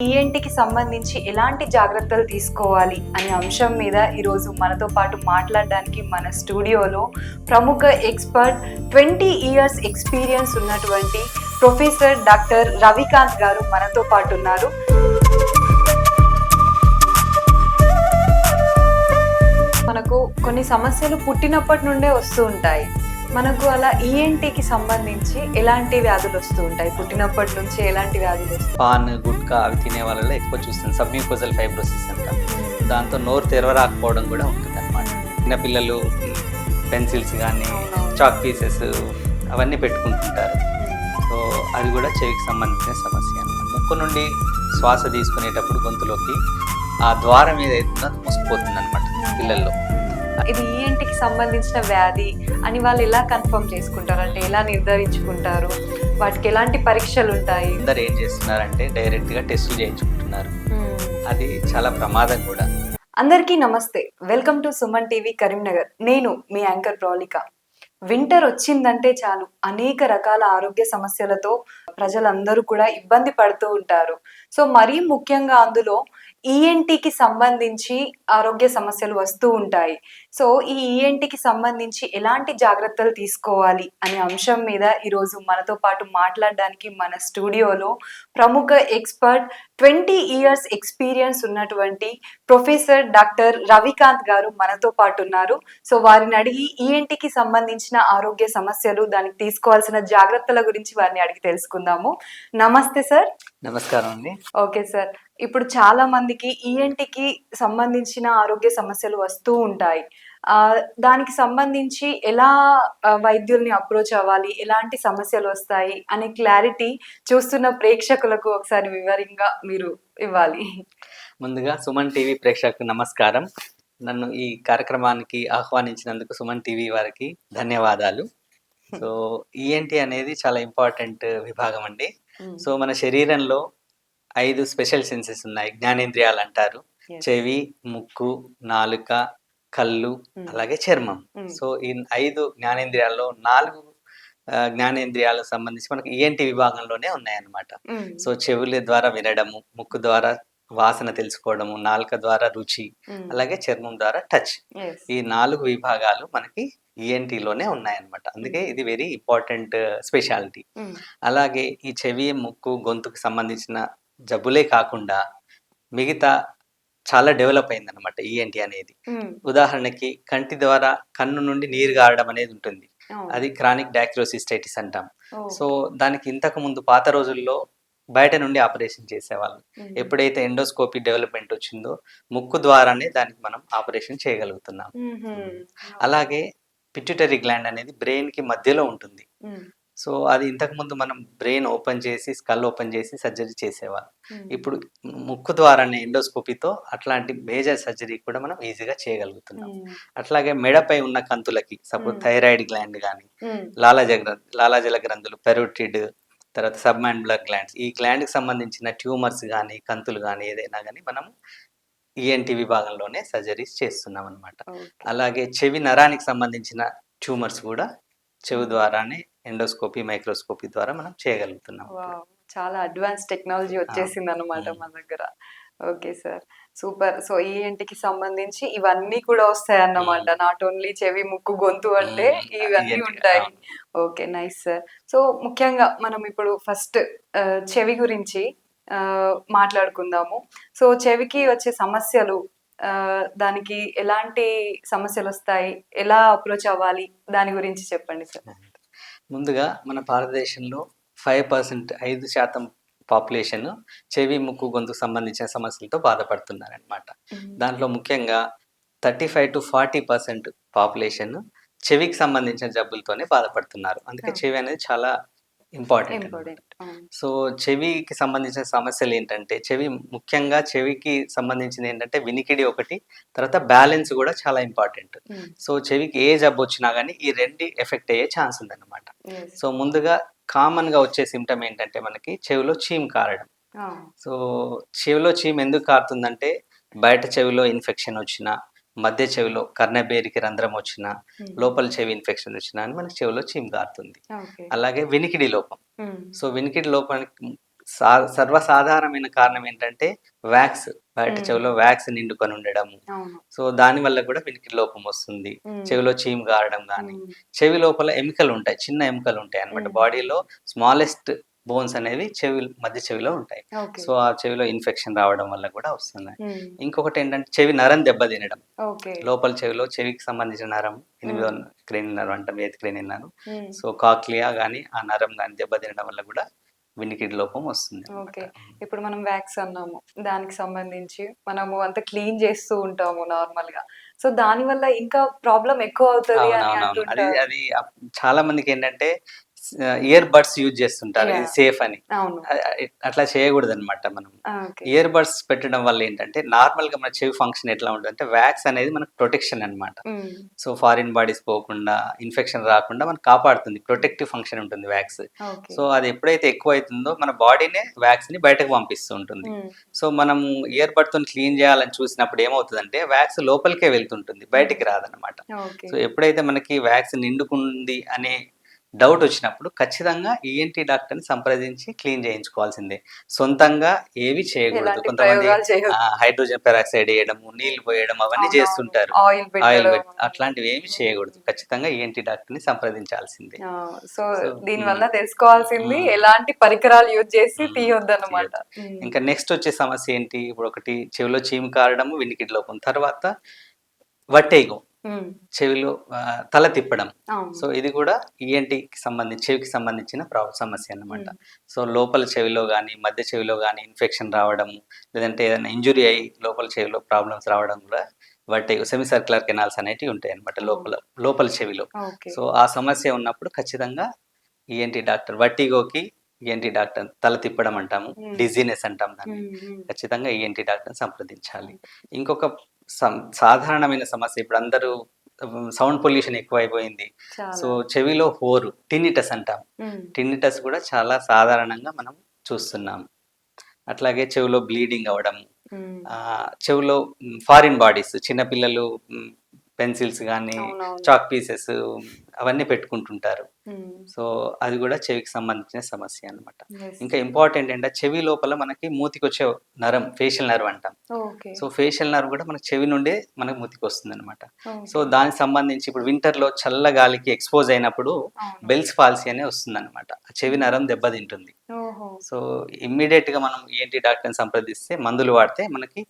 ఈఎన్టీకి సంబంధించి ఎలాంటి జాగ్రత్తలు తీసుకోవాలి అనే అంశం మీద ఈరోజు మనతో పాటు మాట్లాడడానికి మన స్టూడియోలో ప్రముఖ ఎక్స్పర్ట్ 20 ఇయర్స్ ఎక్స్పీరియన్స్ ఉన్నటువంటి ప్రొఫెసర్ డాక్టర్ రవికాంత్ గారు మనతో పాటు ఉన్నారు. మనకు కొన్ని సమస్యలు పుట్టినప్పటి నుండే వస్తూ ఉంటాయి. మనకు అలా ఈఎన్టీకి సంబంధించి ఎలాంటి వ్యాధులు వస్తూ ఉంటాయి? పుట్టినప్పటి నుంచి ఎలాంటి వ్యాధులు వస్తాయి? పాన్, గుట్కా అవి తినే వాళ్ళలో ఎక్కువ చూస్తాం. సబ్మ్యూకోజల్ ఫైబ్రోసిస్ అంటాం. దాంతో నోరు తెరవరాకపోవడం కూడా ఉంటుంది అనమాట. చిన్నపిల్లలు పెన్సిల్స్ కానీ చాక్ పీసెస్ అవన్నీ పెట్టుకుంటుంటారు. సో అది కూడా చెవికి సంబంధించిన సమస్య అనమాట. ముక్కు నుండి శ్వాస తీసుకునేటప్పుడు గొంతులోకి ఆ ద్వారం మీద అవుతుందో అది మూసుకుపోతుంది అనమాట పిల్లల్లో. ఇది ఈఎన్టీకి సంబంధించిన వ్యాధి అని వాళ్ళు ఎలా కన్ఫర్మ్ చేసుకుంటారు? అంటే ఎలా నిర్ధారించుకుంటారు? వాటికి ఎలాంటి పరీక్షలు ఉంటాయి? అందరు ఏం చేస్తున్నారంటే డైరెక్ట్గా టెస్టులు చేయించుకుంటున్నారు. అది చాలా ప్రమాదం కూడా. అందరికీ నమస్తే, welcome to Suman TV Karimnagar. నేను మీ యాంకర్ ప్రౌలిక. వింటర్ వచ్చిందంటే చాలు అనేక రకాల ఆరోగ్య సమస్యలతో ప్రజలందరూ కూడా ఇబ్బంది పడుతూ ఉంటారు. సో మరీ ముఖ్యంగా అందులో ఈఎన్టీకి సంబంధించి ఆరోగ్య సమస్యలు వస్తూ ఉంటాయి. సో ఈ ఈఎన్టీకి సంబంధించి ఎలాంటి జాగ్రత్తలు తీసుకోవాలి అనే అంశం మీద ఈరోజు మనతో పాటు మాట్లాడడానికి మన స్టూడియోలో ప్రముఖ ఎక్స్పర్ట్ 20 ఇయర్స్ ఎక్స్పీరియన్స్ ఉన్నటువంటి ప్రొఫెసర్ డాక్టర్ రవికాంత్ గారు మనతో పాటు ఉన్నారు. సో వారిని అడిగి ఈఎన్టీకి సంబంధించిన ఆరోగ్య సమస్యలు, దానికి తీసుకోవాల్సిన జాగ్రత్తల గురించి వారిని అడిగి తెలుసుకుందాము. నమస్తే సార్. నమస్కారం అండి. ఓకే సార్, ఇప్పుడు చాలా మందికి ఈఎన్టీకి సంబంధించిన ఆరోగ్య సమస్యలు వస్తూ ఉంటాయి. దానికి సంబంధించి ఎలా వైద్యుల్ని అప్రోచ్ అవ్వాలి, ఎలాంటి సమస్యలు వస్తాయి అనే క్లారిటీ చూస్తున్న ప్రేక్షకులకు ఒకసారి వివరంగా మీరు ఇవ్వాలి. ముందుగా సుమన్ టీవీ ప్రేక్షకులకు నమస్కారం. నన్ను ఈ కార్యక్రమానికి ఆహ్వానించినందుకు సుమన్ టీవీ వారికి ధన్యవాదాలు. సో ఈఎన్టీ అనేది చాలా ఇంపార్టెంట్ విభాగం అండి. సో మన శరీరంలో 5 స్పెషల్ సెన్సెస్ ఉన్నాయి, జ్ఞానేంద్రియాలు అంటారు. చెవి, ముక్కు, నాలుక, కళ్ళు, అలాగే చర్మం. సో ఈ 5 జ్ఞానేంద్రియాల్లో 4 జ్ఞానేంద్రియాలకు సంబంధించి మనకు ఈఎన్టీ విభాగంలోనే ఉన్నాయన్నమాట. సో చెవుల ద్వారా వినడము, ముక్కు ద్వారా వాసన తెలుసుకోవడము, నాలుక ద్వారా రుచి, అలాగే చర్మం ద్వారా టచ్. ఈ 4 విభాగాలు మనకి ఈఎన్టీలోనే ఉన్నాయన్నమాట. అందుకే ఇది వెరీ ఇంపార్టెంట్ స్పెషాలిటీ. అలాగే ఈ చెవి, ముక్కు, గొంతుకు సంబంధించిన జబ్బులే కాకుండా మిగతా చాలా డెవలప్ అయింది అనమాట ఈఎన్టీ అనేది. ఉదాహరణకి కంటి ద్వారా కన్ను నుండి నీరు గారడం అనేది ఉంటుంది. అది క్రానిక్ డయాక్రోసిస్టైటిస్ అంటాం. సో దానికి ఇంతకు ముందు పాత రోజుల్లో బయట నుండి ఆపరేషన్ చేసేవాళ్ళు. ఎప్పుడైతే ఎండోస్కోపీ డెవలప్మెంట్ వచ్చిందో ముక్కు ద్వారానే దానికి మనం ఆపరేషన్ చేయగలుగుతున్నాం. అలాగే పిట్యూటరీ గ్లాండ్ అనేది బ్రెయిన్ కి మధ్యలో ఉంటుంది. సో అది ఇంతకు ముందు మనం బ్రెయిన్ ఓపెన్ చేసి, స్కల్ ఓపెన్ చేసి సర్జరీ చేసేవాళ్ళం. ఇప్పుడు ముక్కు ద్వారానే ఎండోస్కోపీతో అట్లాంటి మేజర్ సర్జరీ కూడా మనం ఈజీగా చేయగలుగుతున్నాం. అట్లాగే మెడపై ఉన్న కంతులకి, సపోజ్ థైరాయిడ్ గ్లాండ్ కానీ, లాలాజల గ్రంథులు, పెరోటిడ్, తర్వాత సబ్మాండిబులర్ గ్లాండ్స్, ఈ గ్లాండ్ కి సంబంధించిన ట్యూమర్స్ కానీ, కంతులు కానీ ఏదైనా కానీ మనం ఈఎన్టీ విభాగంలోనే సర్జరీస్ చేస్తున్నాం అనమాట. అలాగే చెవి నరానికి సంబంధించిన ట్యూమర్స్ కూడా చెవి ద్వారానే ఎండోస్కోపీ, మైక్రోస్కోపీ ద్వారా మనం చేయగలుగుతున్నాం. చాలా అడ్వాన్స్ టెక్నాలజీ వచ్చేసింది అనమాట మన దగ్గర. Okay sir, super. సో ఈఎన్టీకి సంబంధించి ఇవన్నీ కూడా వస్తాయి అన్నమాట. నాట్ ఓన్లీ చెవి, ముక్కు, గొంతు అంటే ఇవన్నీ ఉంటాయి. Okay, nice sir. సో ముఖ్యంగా మనం ఇప్పుడు ఫస్ట్ చెవి గురించి మాట్లాడుకుందాము. సో చెవికి వచ్చే సమస్యలు, దానికి ఎలాంటి సమస్యలు వస్తాయి, ఎలా అప్రోచ్ అవ్వాలి, దాని గురించి చెప్పండి సార్. ముందుగా మన భారతదేశంలో 5% పాపులేషన్ చెవి, ముక్కు, గొంతుకు సంబంధించిన సమస్యలతో బాధపడుతున్నారనమాట. దాంట్లో ముఖ్యంగా 35 to 40% పాపులేషన్ చెవికి సంబంధించిన జబ్బులతోనే బాధపడుతున్నారు. అందుకే చెవి అనేది చాలా ఇంపార్టెంట్. సో చెవికి సంబంధించిన సమస్యలు ఏంటంటే, ముఖ్యంగా చెవికి సంబంధించింది ఏంటంటే వినికిడి ఒకటి, తర్వాత బ్యాలెన్స్ కూడా చాలా ఇంపార్టెంట్. సో చెవికి ఏ జబ్బు వచ్చినా కానీ ఈ 2 ఎఫెక్ట్ అయ్యే ఛాన్స్ ఉందన్నమాట. సో ముందుగా కామన్ గా వచ్చే సిమ్టమ్ ఏంటంటే మనకి చెవిలో చీమ్ కారడం. సో చెవిలో చీమ్ ఎందుకు కారుతుందంటే, బయట చెవిలో ఇన్ఫెక్షన్ వచ్చినా, మధ్య చెవిలో కర్ణబేరికి రంధ్రం వచ్చినా, లోపల చెవి ఇన్ఫెక్షన్ వచ్చినా అని మనకి చెవిలో చీమ్ కారుతుంది. అలాగే వినికిడి లోపం. సో వినికిడి లోపానికి సర్వసాధారణమైన కారణం ఏంటంటే వ్యాక్స్, బయట హ్మ్. చెవిలో వ్యాక్స్ నిండుకొని ఉండడము. అవును. సో దాని వల్ల కూడా వినికిడి లోపం వస్తుంది. హ్మ్. చెవిలో చీము గారడం గానీ, హ్మ్. చెవి లోపల ఎముకలు ఉంటాయి, చిన్న ఎముకలు ఉంటాయి అన్నమాట. హ్మ్. బాడీలో స్మాలెస్ట్ బోన్స్ అనేవి మధ్య చెవిలో ఉంటాయి. ఓకే. సో ఆ చెవిలో ఇన్ఫెక్షన్ రావడం వల్ల కూడా వస్తున్నాయి. హ్మ్. ఇంకొకటి ఏంటంటే చెవి నరం దెబ్బతినడం. ఓకే. లోపల చెవిలో చెవికి సంబంధించిన నరం, ఎనిమిదో హ్మ్. క్రేనియల్ నర్వ్ అంటాం, ఎయిత్ క్రేనియల్ నర్వ్. హ్మ్. సో కాక్లియా గానీ, ఆ నరం గానీ దెబ్బతినడం వల్ల కూడా వినికిడి లోపం వస్తుందన్నమాట. ఓకే. ఇప్పుడు మనం వ్యాక్స్ అన్నాము. దానికి సంబంధించి మనము అంతా క్లీన్ చేస్తూ ఉంటాము నార్మల్‌గా. సో, దానివల్ల ఇంకా ప్రాబ్లమ్ ఎక్కువ అవుతది అని అవునవునవును. అది అంటుంటారు. అది చాలా మందికేంటంటే ఇయర్ బడ్స్ యూజ్ చేస్తుంటారు. ఇది యాహ్! సేఫ్ అని. అవును. అట్లా చేయకూడదనమాట మనం. ఆ! ఓకే. ఇయర్ బడ్స్ పెట్టడం వల్ల ఏంటంటే, నార్మల్‌గా మన చెవి ఫంక్షన్ ఎట్లా ఉంటదంటే, వ్యాక్స్ అనేది మనకు ప్రొటెక్షన్ అన్నమాట. హ్మ్. సో, ఫారిన్ బాడీస్ పోకుండా, ఇన్ఫెక్షన్ రాకుండా మనకు కాపాడుతుంది. ప్రొటెక్టివ్ ఫంక్షన్ ఉంటుంది వ్యాక్స్. ఓకే. సో, అది ఎప్పుడైతే ఎక్కువైతుందో మన బాడీనే వ్యాక్స్‌ని బయటకు పంపిస్తూ ఉంటుంది. హ్మ్. సో, మనము ఇయర్ బడ్‌తోని క్లీన్ చేయాలని చూసినప్పుడు ఏమవుతదంటే, వ్యాక్స్ లోపలికే వెళ్తుంటుంది, బయటికి హ్మ్. రాదనమాట. ఓకే. సో, ఎప్పుడైతే మనకి వ్యాక్స్ నిండుకుంది అనే డౌట్ వచ్చినప్పుడు ఖచ్చితంగా ఈఎన్‌టీ డాక్టర్‌ని సంప్రదించి క్లీన్ చేయించుకోవాల్సిందే. సొంతంగా ఏవి చేయకూడదు. ఎలాంటి కొంతమంది ప్రయోగాలు చేయొద్దు. హైడ్రోజన్ పెరాక్సైడ్ ఎయడము, నీళ్లు పోయడం అవన్నీ అవునవును. చేస్తుంటారు. ఆయిల్ ఆయిల్ పెట్టడం. పెట్టి అట్లాంటివి ఏమి చేయకూడదు. హ్మ్. ఖచ్చితంగా ఈఎన్‌టీ డాక్టర్‌ని సంప్రదించాల్సిందే. ఆ! సో, సో దీనివల్ల హ్మ్. తెలుసుకోవాల్సింది హ్మ్. ఎలాంటి పరికరాలు యూజ్ చేసి హ్మ్. తీయొద్దన్నమాట. తీయొద్దు. హ్మ్. ఇంకా నెక్స్ట్ వచ్చే సమస్య ఏంటి? ఇప్పుడు ఒకటి చెవిలో చీము కారడము, వినికిడి లోపం. తర్వాత వట్టేగం. హ్మ్. చెవిలో తల తిప్పడం. అవును. సో, ఇది కూడా ఈఎన్‌టీకి సంబంధించి, చెవికి సంబంధించిన సమస్య అన్నమాట. హ్మ్. సో, లోపల చెవిలో గానీ, మధ్య చెవిలో గానీ ఇన్ఫెక్షన్ రావడము, లేదంటే ఏదైనా ఇంజ్యూరీ అయ్యి లోపల చెవిలో ప్రాబ్లమ్స్ రావడం కూడా సెమీ సర్క్యులర్ కెనాల్స్ అనేటివి ఉంటాయన్నమాట అవును. లోపల చెవిలో. ఓకే. సో, ఆ సమస్య ఉన్నప్పుడు ఖచ్చితంగా ఈఎన్‌టీ డాక్టర్, వట్టిగోకి ఈఎన్‌టీ డాక్టర్, తల తిప్పడం అంటాము, హ్మ్. డిజీనెస్ అంటాం దాన్ని. హ్మ్. హ్మ్. ఖచ్చితంగా ఈఎన్‌టీ డాక్టర్‌ని సంప్రదించాలి. ఓకే. ఇంకొక సాధారణమైన సమస్య, ఇప్పుడు అందరూ సౌండ్ పొల్యూషన్ ఎక్కువైపోయింది. సో, చాలా. చెవిలో హోరు, టిన్నిటస్ అంటాం. హ్మ్. టిన్నిటస్ కూడా చాలా సాధారణంగా మనం చూస్తున్నాం. అట్లాగే చెవిలో బ్లీడింగ్ అవ్వడం, హ్మ్. చెవిలో ఫారిన్ బాడీస్, చిన్న పిల్లలు పెన్సిల్స్ గానీ, అవునవును. చాక్ పీసెస్ అవన్నీ పెట్టుకుంటుంటారు. హ్మ్. సో, అది గూడా చెవికి సంబంధించిన సమస్య అన్నమాట. యెస్. ఇంకా ఇంపార్టెంట్ ఏంటంటే, చెవి లోపల మనకి మూతికొచ్చే నరం, ఫేషియల్ నర్వ్ అంటాం. ఓకే. సో, ఫేషియల్ నర్వ్ గూడా మన చెవి నుండే మనకు మూతికొస్తుందన్నమాట. So, okay. దానికి సంబంధించి ఇప్పుడు వింటర్‌లో చల్ల గాలికి ఎక్స్‌పోజ్ అయినప్పుడు అవును. బెల్స్ పాల్సీ అనేది వస్తుందన్నమాట. ఆ చెవి నరం దెబ్బతింటుంది. ఓహో! సో, ఇమ్మీడియేట్‌గా మనం ఈఎన్‌టీ డాక్టర్‌ని సంప్రదిస్తే, మందులు వాడితే మనకి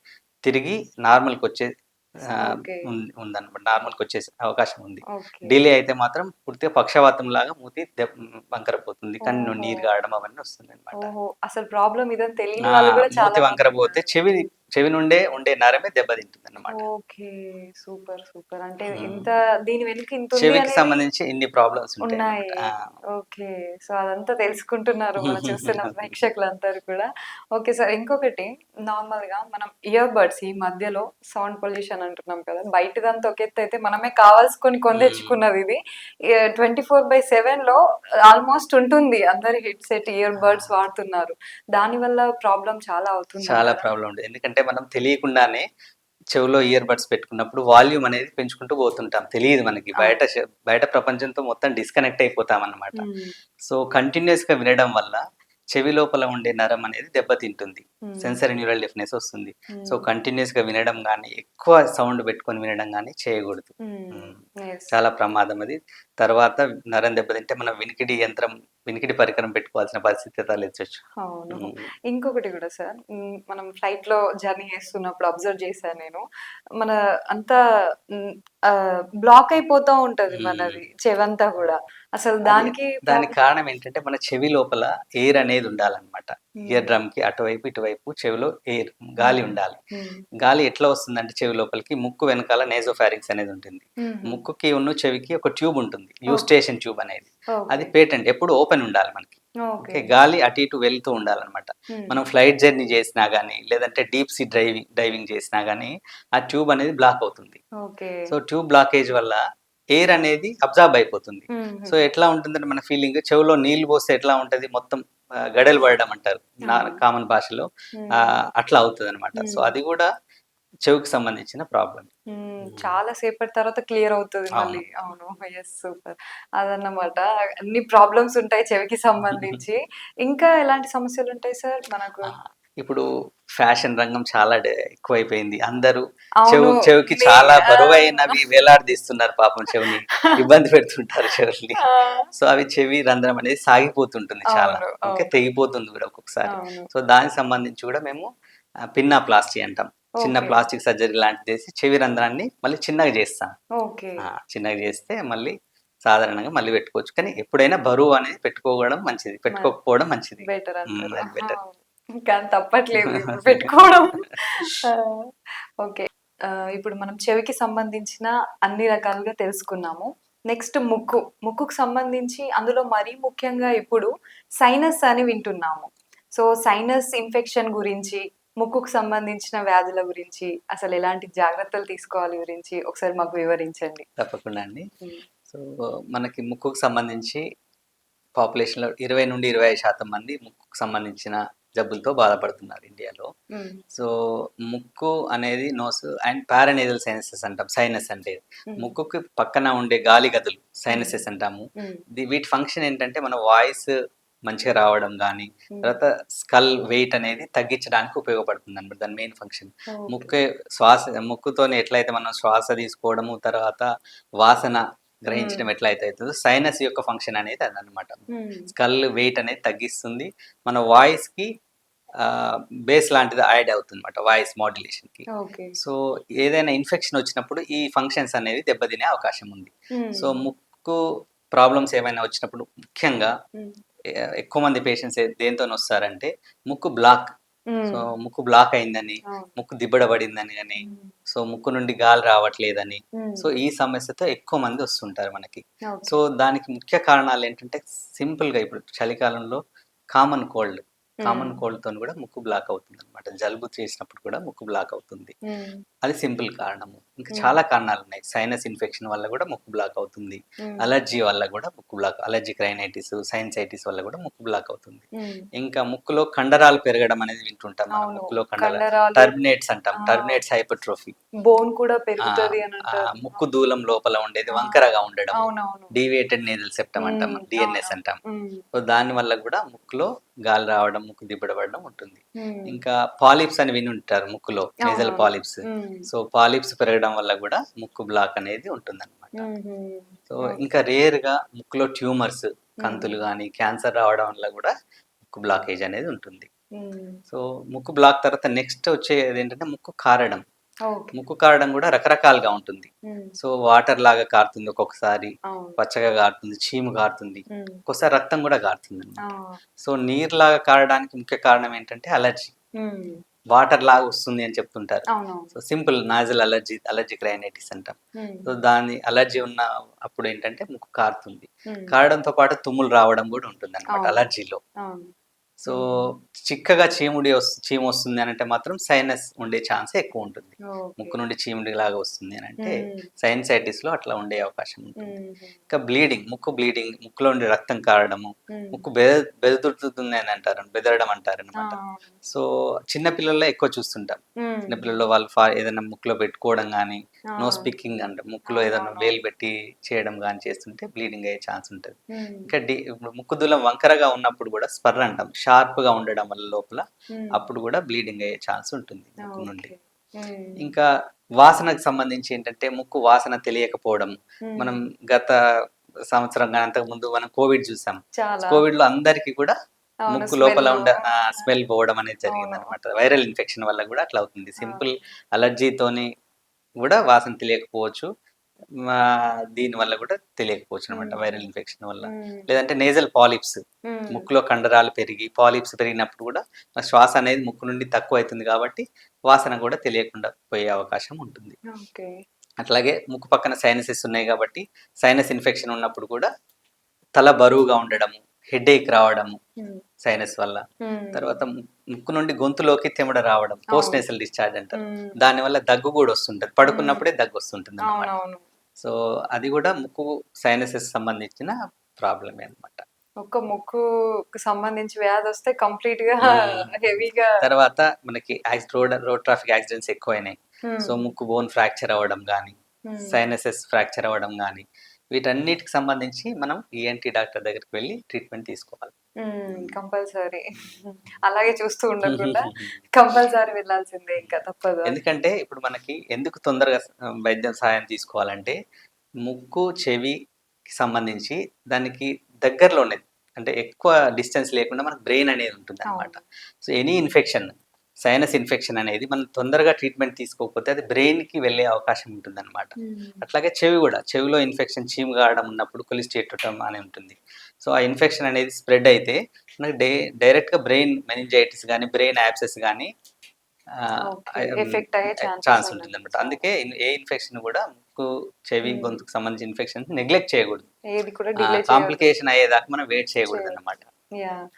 తిరిగి నార్మల్‌కొచ్చే ఓకే. ఉందన్నమాట. నార్మల్‌కొచ్చేసే అవకాశం ఉంది. ఓకే. డిలే అయితే మాత్రం పూర్తిగా పక్షవాతంలాగా మూతి వంకరపోతుంది. కన్ను ఓహో! నీరు గారడం అవన్నీ వస్తుందన్నమాట. ఓహో! అసలు ప్రాబ్లమ్ ఇదని తెలియని ఆ! వాళ్ళు గూడా మూతి చాలా వంకరపోతే మందున్నారు. చెవి నుండే ఉండే నరమే దెబ్బతింటుందన్నమాట. ఓకే. సూపర్. సూపర్. అంటే హ్మ్. ఇంత దీని వెనక ఇంతుంది చెవికి అనేది సంబంధించి ఇన్ని ప్రాబ్లమ్స్ ఉంటాయన్నమాట. ఉన్నాయి. ఓకే. సో, అదంతా తెలుసుకుంటున్నారు మన చూస్తున్న ప్రేక్షకులందరూ కూడా. Okay sir. ఇంకొకటి నార్మల్‌గా మనం ఇయర్ బడ్స్ ఈ మధ్యలో సౌండ్ పొల్యూషన్ అంటున్నాం కదా! బయటదంతా ఒక ఎత్తయితే మనమే కావాల్సుకొని హ్మ్. కొనితెచ్చుకున్నదిది. 24/7లో ఆల్మోస్ట్ ఉంటుంది. అందరి హెడ్‌సెట్, ఇయర్ బడ్స్ ఆ! వాడుతున్నారు. దానివల్ల ప్రాబ్లమ్ చాలా చాలా అవుతుందంటారా? ప్రాబ్లమ్ ఉంటది. ఎందుకంటే మనం తెలియకుండానే చెవులో ఇయర్ బడ్స్ పెట్టుకున్నప్పుడు వాల్యూమ్ అనేది పెంచుకుంటూ పోతుంటాం. తెలీదు మనకి. అవును. బయట ప్రపంచంతో మొత్తం డిస్కనెక్ట్ అయిపోతామన్నమాట. హ్మ్. సో, కంటిన్యూయస్‌గా వినడం వల్ల చెవి లోపల ఉండే నరం అనేది దెబ్బతింటుంది. హ్మ్. సెన్సరీ న్యూరల్ డెఫ్‌నెస్ వస్తుంది. సో, హ్మ్. కంటిన్యూయస్‌గా వినడం గానీ, ఎక్కువ సౌండ్ పెట్టుకొని వినడం గానీ చేయకూడదు. హ్మ్. హ్మ్. యెస్. చాలా ప్రమాదం అది. తర్వాత నరం దెబ్బతింటే మనం వినికిడి పరికరం పెట్టుకోవాల్సిన పరిస్థితి తలెత్తొచ్చు. అవును. హ్మ్. ఇంకొకటి గూడా సార్. మనం ఫ్లైట్‌లో జర్నీ చేస్తున్నప్పుడు అబ్జర్వ్ చేశాను నేను. మన అంతా హ్మ్, బ్లాక్ అయిపోతా ఉంటది హ్మ్. మనది చెవంతా గూడా. అసలు అది దానికి దానికి కారణం ఏంటంటే, మన చెవి లోపల ఎయిర్ అనేది ఉండాలనమాట. ఇయర్ హ్మ్. డ్రమ్‌కి అటువైపు, ఇటువైపు చెవిలో గాలి హ్మ్. ఉండాలి. హ్మ్. గాలి ఎట్లా వస్తుందంటే చెవి లోపలికి, ముక్కు వెనకాల నేసోఫారింక్స్ అనేది ఉంటుంది. హుహు. ముక్కుకి చెవికి ఒక ట్యూబ్ ఉంటుంది. ఓకే. యూస్టేషన్ ట్యూబ్ అనేది. ఓకే. అది పేటెంట్. ఎప్పుడు ఓపెన్ ఉండాలి మనకి. ఓకే. ఓకే. గాలి అటు ఇటు వెళ్తూ ఉండాలనమాట. హ్మ్. మనం ఫ్లైట్ జర్నీ చేసినా గానీ, లేదంటే డీప్ సీ డైవింగ్ చేసినా గానీ, ఆ ట్యూబ్ అనేది బ్లాక్ అవుతుంది. ఓకే. సో, ట్యూబ్ బ్లాకేజ్ వల్ల ఎయిర్ అనేది అబ్జార్బ్ అయిపోతుంది. హుహు. సో, ఎట్లా ఉంటుందంటే మన ఫీలింగ్, చెవిలో నీళ్లు పోస్తే ఎట్లా ఉంటది, మొత్తం గడెలు పడడం అంటారు అవును. కామన్ భాషలో. హ్మ్. అట్లా అవుతదనమాట. సో, హ్మ్. అది గూడా చెవికి సంబంధించిన ప్రాబ్లం. చాలా సేపటి తర్వాత క్లియర్ అవుతది అవును. మళ్ళీ. అవును. యెస్. సూపర్. అదన్నమాట. అన్ని ప్రాబ్లమ్స్ ఉంటాయి చెవికి సంబంధించి. ఇంకా ఎలాంటి సమస్యలుంటాయి సార్ మనకు? ఆ! ఇప్పుడు ఫ్యాషన్ రంగం చాలా ఎక్కువైపోయింది. అందరూ అవును. చెవికి నే చాలా ఆ! బరువైనవి వేలాడదీస్తున్నారు పాపం చెవిని. ఇబ్బంది పెడుతుంటారు చెవుల్ని. ఆ! సో, అవి చెవి రంధ్రం అనేది సాగిపోతుంటుంది చాలా. అవును. ఇంకా అవును. తెగిపోతుంది గూడా ఒక్కొక్కసారి. అవును. సో, దానికి సంబంధించి గూడా మేము పిన్నాప్లాస్టీ అంటాం. చిన్న ఓకే. ప్లాస్టిక్ సర్జరీ లాంటిది చేసి చెవి రంధ్రాన్ని మళ్ళీ చిన్నగా చేస్తాం. ఓకే. చిన్నగా చేస్తే మళ్ళీ సాధారణంగా మళ్ళీ పెట్టుకోవచ్చు. కానీ ఎప్పుడైనా బరువు అనేది పెట్టుకోవడం మంచిది. మరి పెట్టుకోకపోవడం మంచిది. బెటర్ అంటారు. అది బెటర్. అవును. కానీ తప్పట్లేదు ఇప్పుడు పెట్టుకోవడం. ఆ! ఓకే. ఇప్పుడు మనం చెవికి సంబంధించిన అన్ని రకాలుగా తెలుసుకున్నాము. నెక్స్ట్ ముక్కు. ముక్కుకు సంబంధించి అందులో మరీ ముఖ్యంగా ఇప్పుడు సైనస్ అని వింటున్నాము. సో, సైనస్ ఇన్ఫెక్షన్ గురించి, ముక్కుకు సంబంధించిన వ్యాధుల గురించి, అసలు ఎలాంటి జాగ్రత్తలు తీసుకోవాలి గురించి ఒకసారి మాకు వివరించండి. తప్పకుండా అండి. హ్మ్. సో, మనకి ముక్కుకు సంబంధించి పాపులేషన్‌లో 20-25% మంది ముక్కుకు సంబంధించిన జబ్బులతో బాధపడుతున్నారు ఇండియాలో. హ్మ్. సో, ముక్కు అనేది నోస్ అండ్ పారానేజల్ సైనసెస్ అంటాం. సైనస్ అంటే హ్మ్. ముక్కుకి పక్కన ఉండే గాలి గదులు హ్మ్. సైనసెస్ అంటాము. హ్మ్. వీటి ఫంక్షన్ ఏంటంటే మన వాయిస్ మంచిగా రావడం గానీ, హ్మ్. తర్వాత స్కల్ వెయిట్ అనేది తగ్గించడానికి ఉపయోగపడుతుందన్నమాట. దాని మెయిన్ ఫంక్షన్. ఓకే. ముక్కే శ్వాస ముక్కుతోని ఎట్లయితే మనం శ్వాస తీసుకోవడము, తర్వాత వాసన హ్మ్. గ్రహించడం ఎట్లయితే అయితదో సైనస్ యొక్క ఫంక్షన్ అనేది అదనమాట. హ్మ్. స్కల్ వెయిట్ అనేది తగ్గిస్తుంది. మన వాయిస్‌కి బేస్ లాంటిది యాడ్ అవుతుందన్నమాట వాయిస్ మాడ్యులేషన్‌కి. ఓకే. సో, ఏదైనా ఇన్ఫెక్షన్ వచ్చినప్పుడు ఈ ఫంక్షన్స్ అనేవి దెబ్బతినే అవకాశం ఉంది. సో, హ్మ్. ముక్కు ప్రాబ్లమ్స్ ఏమైనా వచ్చినప్పుడు ముఖ్యంగా హ్మ్. ఎక్కువ మంది పేషెంట్స్ దేనితోనొస్తారంటే ముక్కు బ్లాక్. సో, హ్మ్. ముక్కు బ్లాక్ అయిందని, అవును. ముక్కు దిబ్బడ పడిందని గాని, హ్మ్. సో, ముక్కు నుండి గాలి రావట్లేదని, హ్మ్. సో, ఈ సమస్యతో ఎక్కువ మంది వస్తుంటారు మనకి. So, okay. దానికి ముఖ్య కారణాలేంటంటే సింపుల్‌గా ఇప్పుడు చలికాలంలో కామన్ కోల్డ్. హ్మ్. కామన్ కోల్డ్‌తోని కూడా ముక్కు బ్లాక్ అవుతుందనమాట. జలుబు చేసినప్పుడు కూడా ముక్కు బ్లాక్ అవుతుంది. హ్మ్. అది సింపుల్ కారణము. ఇంకా హ్మ్. చాలా కారణాలున్నాయి. సైనస్ ఇన్ఫెక్షన్ వల్ల గూడా ముక్కు బ్లాక్ అవుతుంది. హ్మ్. అలర్జీ వల్ల గూడా ముక్కు బ్లాక్ అలర్జిక్ రైనైటిస్, సైనసైటిస్ వల్ల గూడా ముక్కు బ్లాక్ అవుతుంది. హ్మ్. ఇంకా ముక్కులో కండరాలు పెరగడం అనేది వింటుంటాం మనం. అవును. ముక్కులో కండరాలు టర్మినేట్స్ అంటాం. ఆ! Terminates hypertrophy. బోన్ కూడా ఆ! పెరుగుతది అని అంటారు. ముక్కు దూలం లోపల ఉండేది ఆ! వంకరగా ఉండడము. అవునవును. డీవియేటెడ్ నేజల్ సెప్టమ్ అంటాం. హ్మ్. డీఎన్ఎస్ అవునవును. అంటాం. హ్మ్. సో, దాని వల్ల గూడా ముక్కులో గాలి రావడం, ముక్కు దిబ్బడ పడడం ఉంటుంది. హ్మ్. ఇంకా పాలిప్స్ అని వినుంటారు ముక్కులో. నేజల్ అవునవును. పాలిప్స్. హ్మ్. సో, పాలిప్స్ పెరగడం వల్ల గూడా ముక్కు బ్లాక్ అనేది ఉంటుందనమాట. హుహు. So, okay. ఇంకా రేర్‌గా ముక్కులో ట్యూమర్స్, హ్మ్. కంతులు గాని, క్యాన్సర్ రావడం వల్ల గూడా ముక్కు బ్లాకేజ్ అనేది ఉంటుంది. హ్మ్. సో, ముక్కు బ్లాక్ తర్వాత నెక్స్ట్ వచ్చేదేంటంటే ముక్కు కారడం. ఓకే. ముక్కు కారడం గూడా రకరకాలుగా ఉంటుంది. హ్మ్. సో, వాటర్ లాగా కారుతుంది ఒక్కొక్కసారి, అవును. పచ్చగా కారుతుంది, చీము కారుతుంది. హ్మ్. ఒక్కోసారి రక్తం గూడా ఆ! కారుతుందనమాట. సో, నీరులాగా కారడానికి ముఖ్య కారణం ఏంటంటే అలర్జీ. హ్మ్. వాటర్ లాగా వస్తుంది అని చెప్తుంటారు. అవునవును. So, simple nozzle allergic rhinitis అంటాం. హ్మ్. సో, దాని అలర్జీ ఉన్న అప్పుడేంటంటే ముక్కు కారుతుంది. హ్మ్. కారడంతో పాటు తుమ్ములు రావడం గూడా ఉంటుందనమాట అవును. అలర్జీలో. అవును. సో, హ్మ్. చిక్కగా చీమొస్తుంది అనంటే మాత్రం సైనస్ ఉండే ఛాన్సే ఎక్కువుంటుంది. ఓకే. ముక్కు నుండి చీముడిలాగా వస్తుంది అనంటే హ్మ్. సైనసైటిస్‌లో అట్లా ఉండే అవకాశం ఉంటుంది. హుహు. ఇంకా బ్లీడింగ్, ముక్కులో నుండి రక్తం కారడము, హ్మ్. ముక్కు బెదురుతుంది అని అంటారు. బెదరడం ఆ! అంటారనమాట. సో, చిన్న పిల్లల్లో ఎక్కువ చూస్తుంటాం. హ్మ్. చిన్న పిల్లల్లో వాళ్ళు ఏదైనా ముక్కులో పెట్టుకోవడం గానీ, ఆ! నోస్ పికింగ్ అంటే ముక్కులో ఏదైనా అవునవునవును. వేలు పెట్టి చేయడం గానీ చేస్తుంటే బ్లీడింగ్ అయ్యే ఛాన్స్ ఉంటది. హ్మ్. ఇంకా ఇప్పుడు ముక్కు దూలం వంకరగా ఉన్నప్పుడు గూడా స్పర్ అంటాం. షార్ప్‌గా ఉండడం వల్ల లోపల హ్మ్. అప్పుడు గూడా బ్లీడింగ్ అయ్యే ఛాన్స్ ఉంటుంది ముక్కు నుండి. ఓకే. హ్మ్. ఇంకా వాసనకు సంబంధించి ఏంటంటే ముక్కు వాసన తెలియకపోవడం. హ్మ్. మనం గత సంవత్సరం గాని అంతకుముందు మనం కోవిడ్ చూసాం. చాలా. కోవిడ్‌లో అందరికి కూడా అవును. ముక్కు లోపల స్మెల్లు. స్మెల్ పోవడం అనేది అవును. జరిగిందనమాట. వైరల్ ఇన్ఫెక్షన్ వల్ల గూడా అట్లా అవుతుంది. ఆ! సింపుల్ అలర్జీతోని గూడా వాసన తెలియకపోవచ్చు. దీనివల్ల గూడా తెలియకపోవచ్చనమాట హుహు. వైరల్ ఇన్ఫెక్షన్ వల్ల. హ్మ్. లేదంటే నేజల్ పాలిప్స్. హ్మ్. ముక్కులో కండరాలు పెరిగి, పాలిప్స్ పెరిగినప్పుడు గూడా శ్వాస అనేది ముక్కు నుండి తక్కువైతుంది గాబట్టి, వాసన గూడా తెలియకుండా పోయే అవకాశం ఉంటుంది. ఓకే. అట్లాగే ముక్కు పక్కన సైనసెస్ ఉన్నాయి గాబట్టి, సైనస్ ఇన్ఫెక్షన్ ఉన్నప్పుడు గూడా తల బరువుగా ఉండడము, హెడేక్ రావడము హ్మ్. సైనస్ వల్ల. హ్మ్. తర్వాత ముక్కు నుండి గొంతులోకి చెమట రావడం. పోస్ట్ అవును. నేసల్ డిశ్చార్జ్ అంటారు. హ్మ్. దానివల్ల దగ్గు గూడా వస్తుంటది. హ్మ్. పడుకున్నప్పుడే దగ్గొస్తుంటుందన్నమాట. అవునవును. సో, అది గూడా ముక్కు సైనసెస్ సంబంధించిన ప్రాబ్లమే అన్నమాట. ఒక్క ముక్కుకు సంబంధించి వ్యాధి వస్తే కంప్లీట్ గా హెవీగా. తర్వాత మనకి రోడ్ ట్రాఫిక్ యాక్సిడెంట్స్ ఎక్కువైనాయి. సో ముక్కు బోన్ ఫ్రాక్చర్ అవ్వడం కానీ, సైనసెస్ ఫ్రాక్చర్ అవ్వడం కానీ, వీటన్నిటికి సంబంధించి మనం ఈఎన్టీ డాక్టర్ దగ్గరికి వెళ్ళి ట్రీట్మెంట్ తీసుకోవాలి. కంపల్సరీ. అలాగే చూస్తూ ఉండకుండా కంపల్సరీ వెళ్ళాల్సిందే, ఇంకా తప్పదు. ఎందుకంటే ఇప్పుడు మనకి ఎందుకు తొందరగా వైద్యం సహాయం తీసుకోవాలంటే, ముక్కు చెవికి సంబంధించి దానికి దగ్గరలోనే, అంటే ఎక్కువ డిస్టెన్స్ లేకుండా మనకు బ్రెయిన్ అనేది ఉంటుంది అనమాట. So any infection, sinus infection అనేది మనం తొందరగా ట్రీట్మెంట్ తీసుకోకపోతే అది బ్రెయిన్కి వెళ్ళే అవకాశం ఉంటుంది అనమాట. అట్లాగే చెవి కూడా, చెవిలో ఇన్ఫెక్షన్, చీము కారడం ఉన్నప్పుడు కొలిస్టేటం అని ఉంటుంది. సో ఆ ఇన్ఫెక్షన్ అనేది స్ప్రెడ్ అయితే మనకి డైరెక్ట్గా బ్రెయిన్ మెనింజైటిస్ కానీ, బ్రెయిన్ యాబ్సెస్ కానీ ఎఫెక్ట్ అయ్యే ఛాన్స్ ఉంటుంది అనమాట. అందుకే ఏ ఇన్ఫెక్షన్ కూడా ముక్కు, చెవి, గొంతుకు సంబంధించిన ఇన్ఫెక్షన్ నెగ్లెక్ట్ చేయకూడదు. ఏది కూడా డిలే కాంప్లికేషన్ అయ్యేదాకా మనం వెయిట్ చేయకూడదు అనమాట.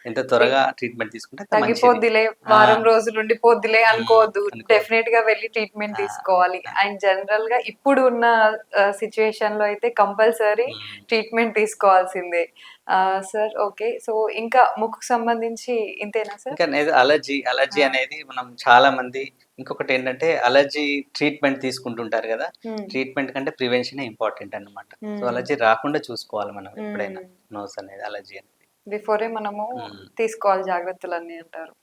ఎంత త్వరగా ట్రీట్మెంట్ తీసుకుంటే అంత మంచిది. తగ్గిపోద్దిలే, వారం రోజులు ఉండిపోద్దిలే అనుకోవద్దు. డెఫినెట్ గా వెళ్ళి ట్రీట్మెంట్ తీసుకోవాలి. అండ్ జనరల్ గా ఇప్పుడు ఉన్న సిచ్యువేషన్ లో అయితే కంపల్సరీ ట్రీట్మెంట్ తీసుకోవాల్సిందే. సార్ ఓకే, సో ఇంకా ముక్కుకు సంబంధించి ఇంతేనా సార్? ఇంకా అలర్జీ అనేది మనం చాలా మంది, ఇంకొకటి ఏంటంటే అలర్జీ ట్రీట్మెంట్ తీసుకుంటుంటారు కదా, ట్రీట్మెంట్ కంటే ప్రివెన్షన్ ఇంపార్టెంట్ అన్నమాట. సో అలర్జీ రాకుండా చూసుకోవాలి మనం ఎప్పుడైనా, నోస్ అనేది అలర్జీ అనేది బిఫోరే మనము తీసుకోవాలి జాగ్రత్తలన్నీ అంటారు.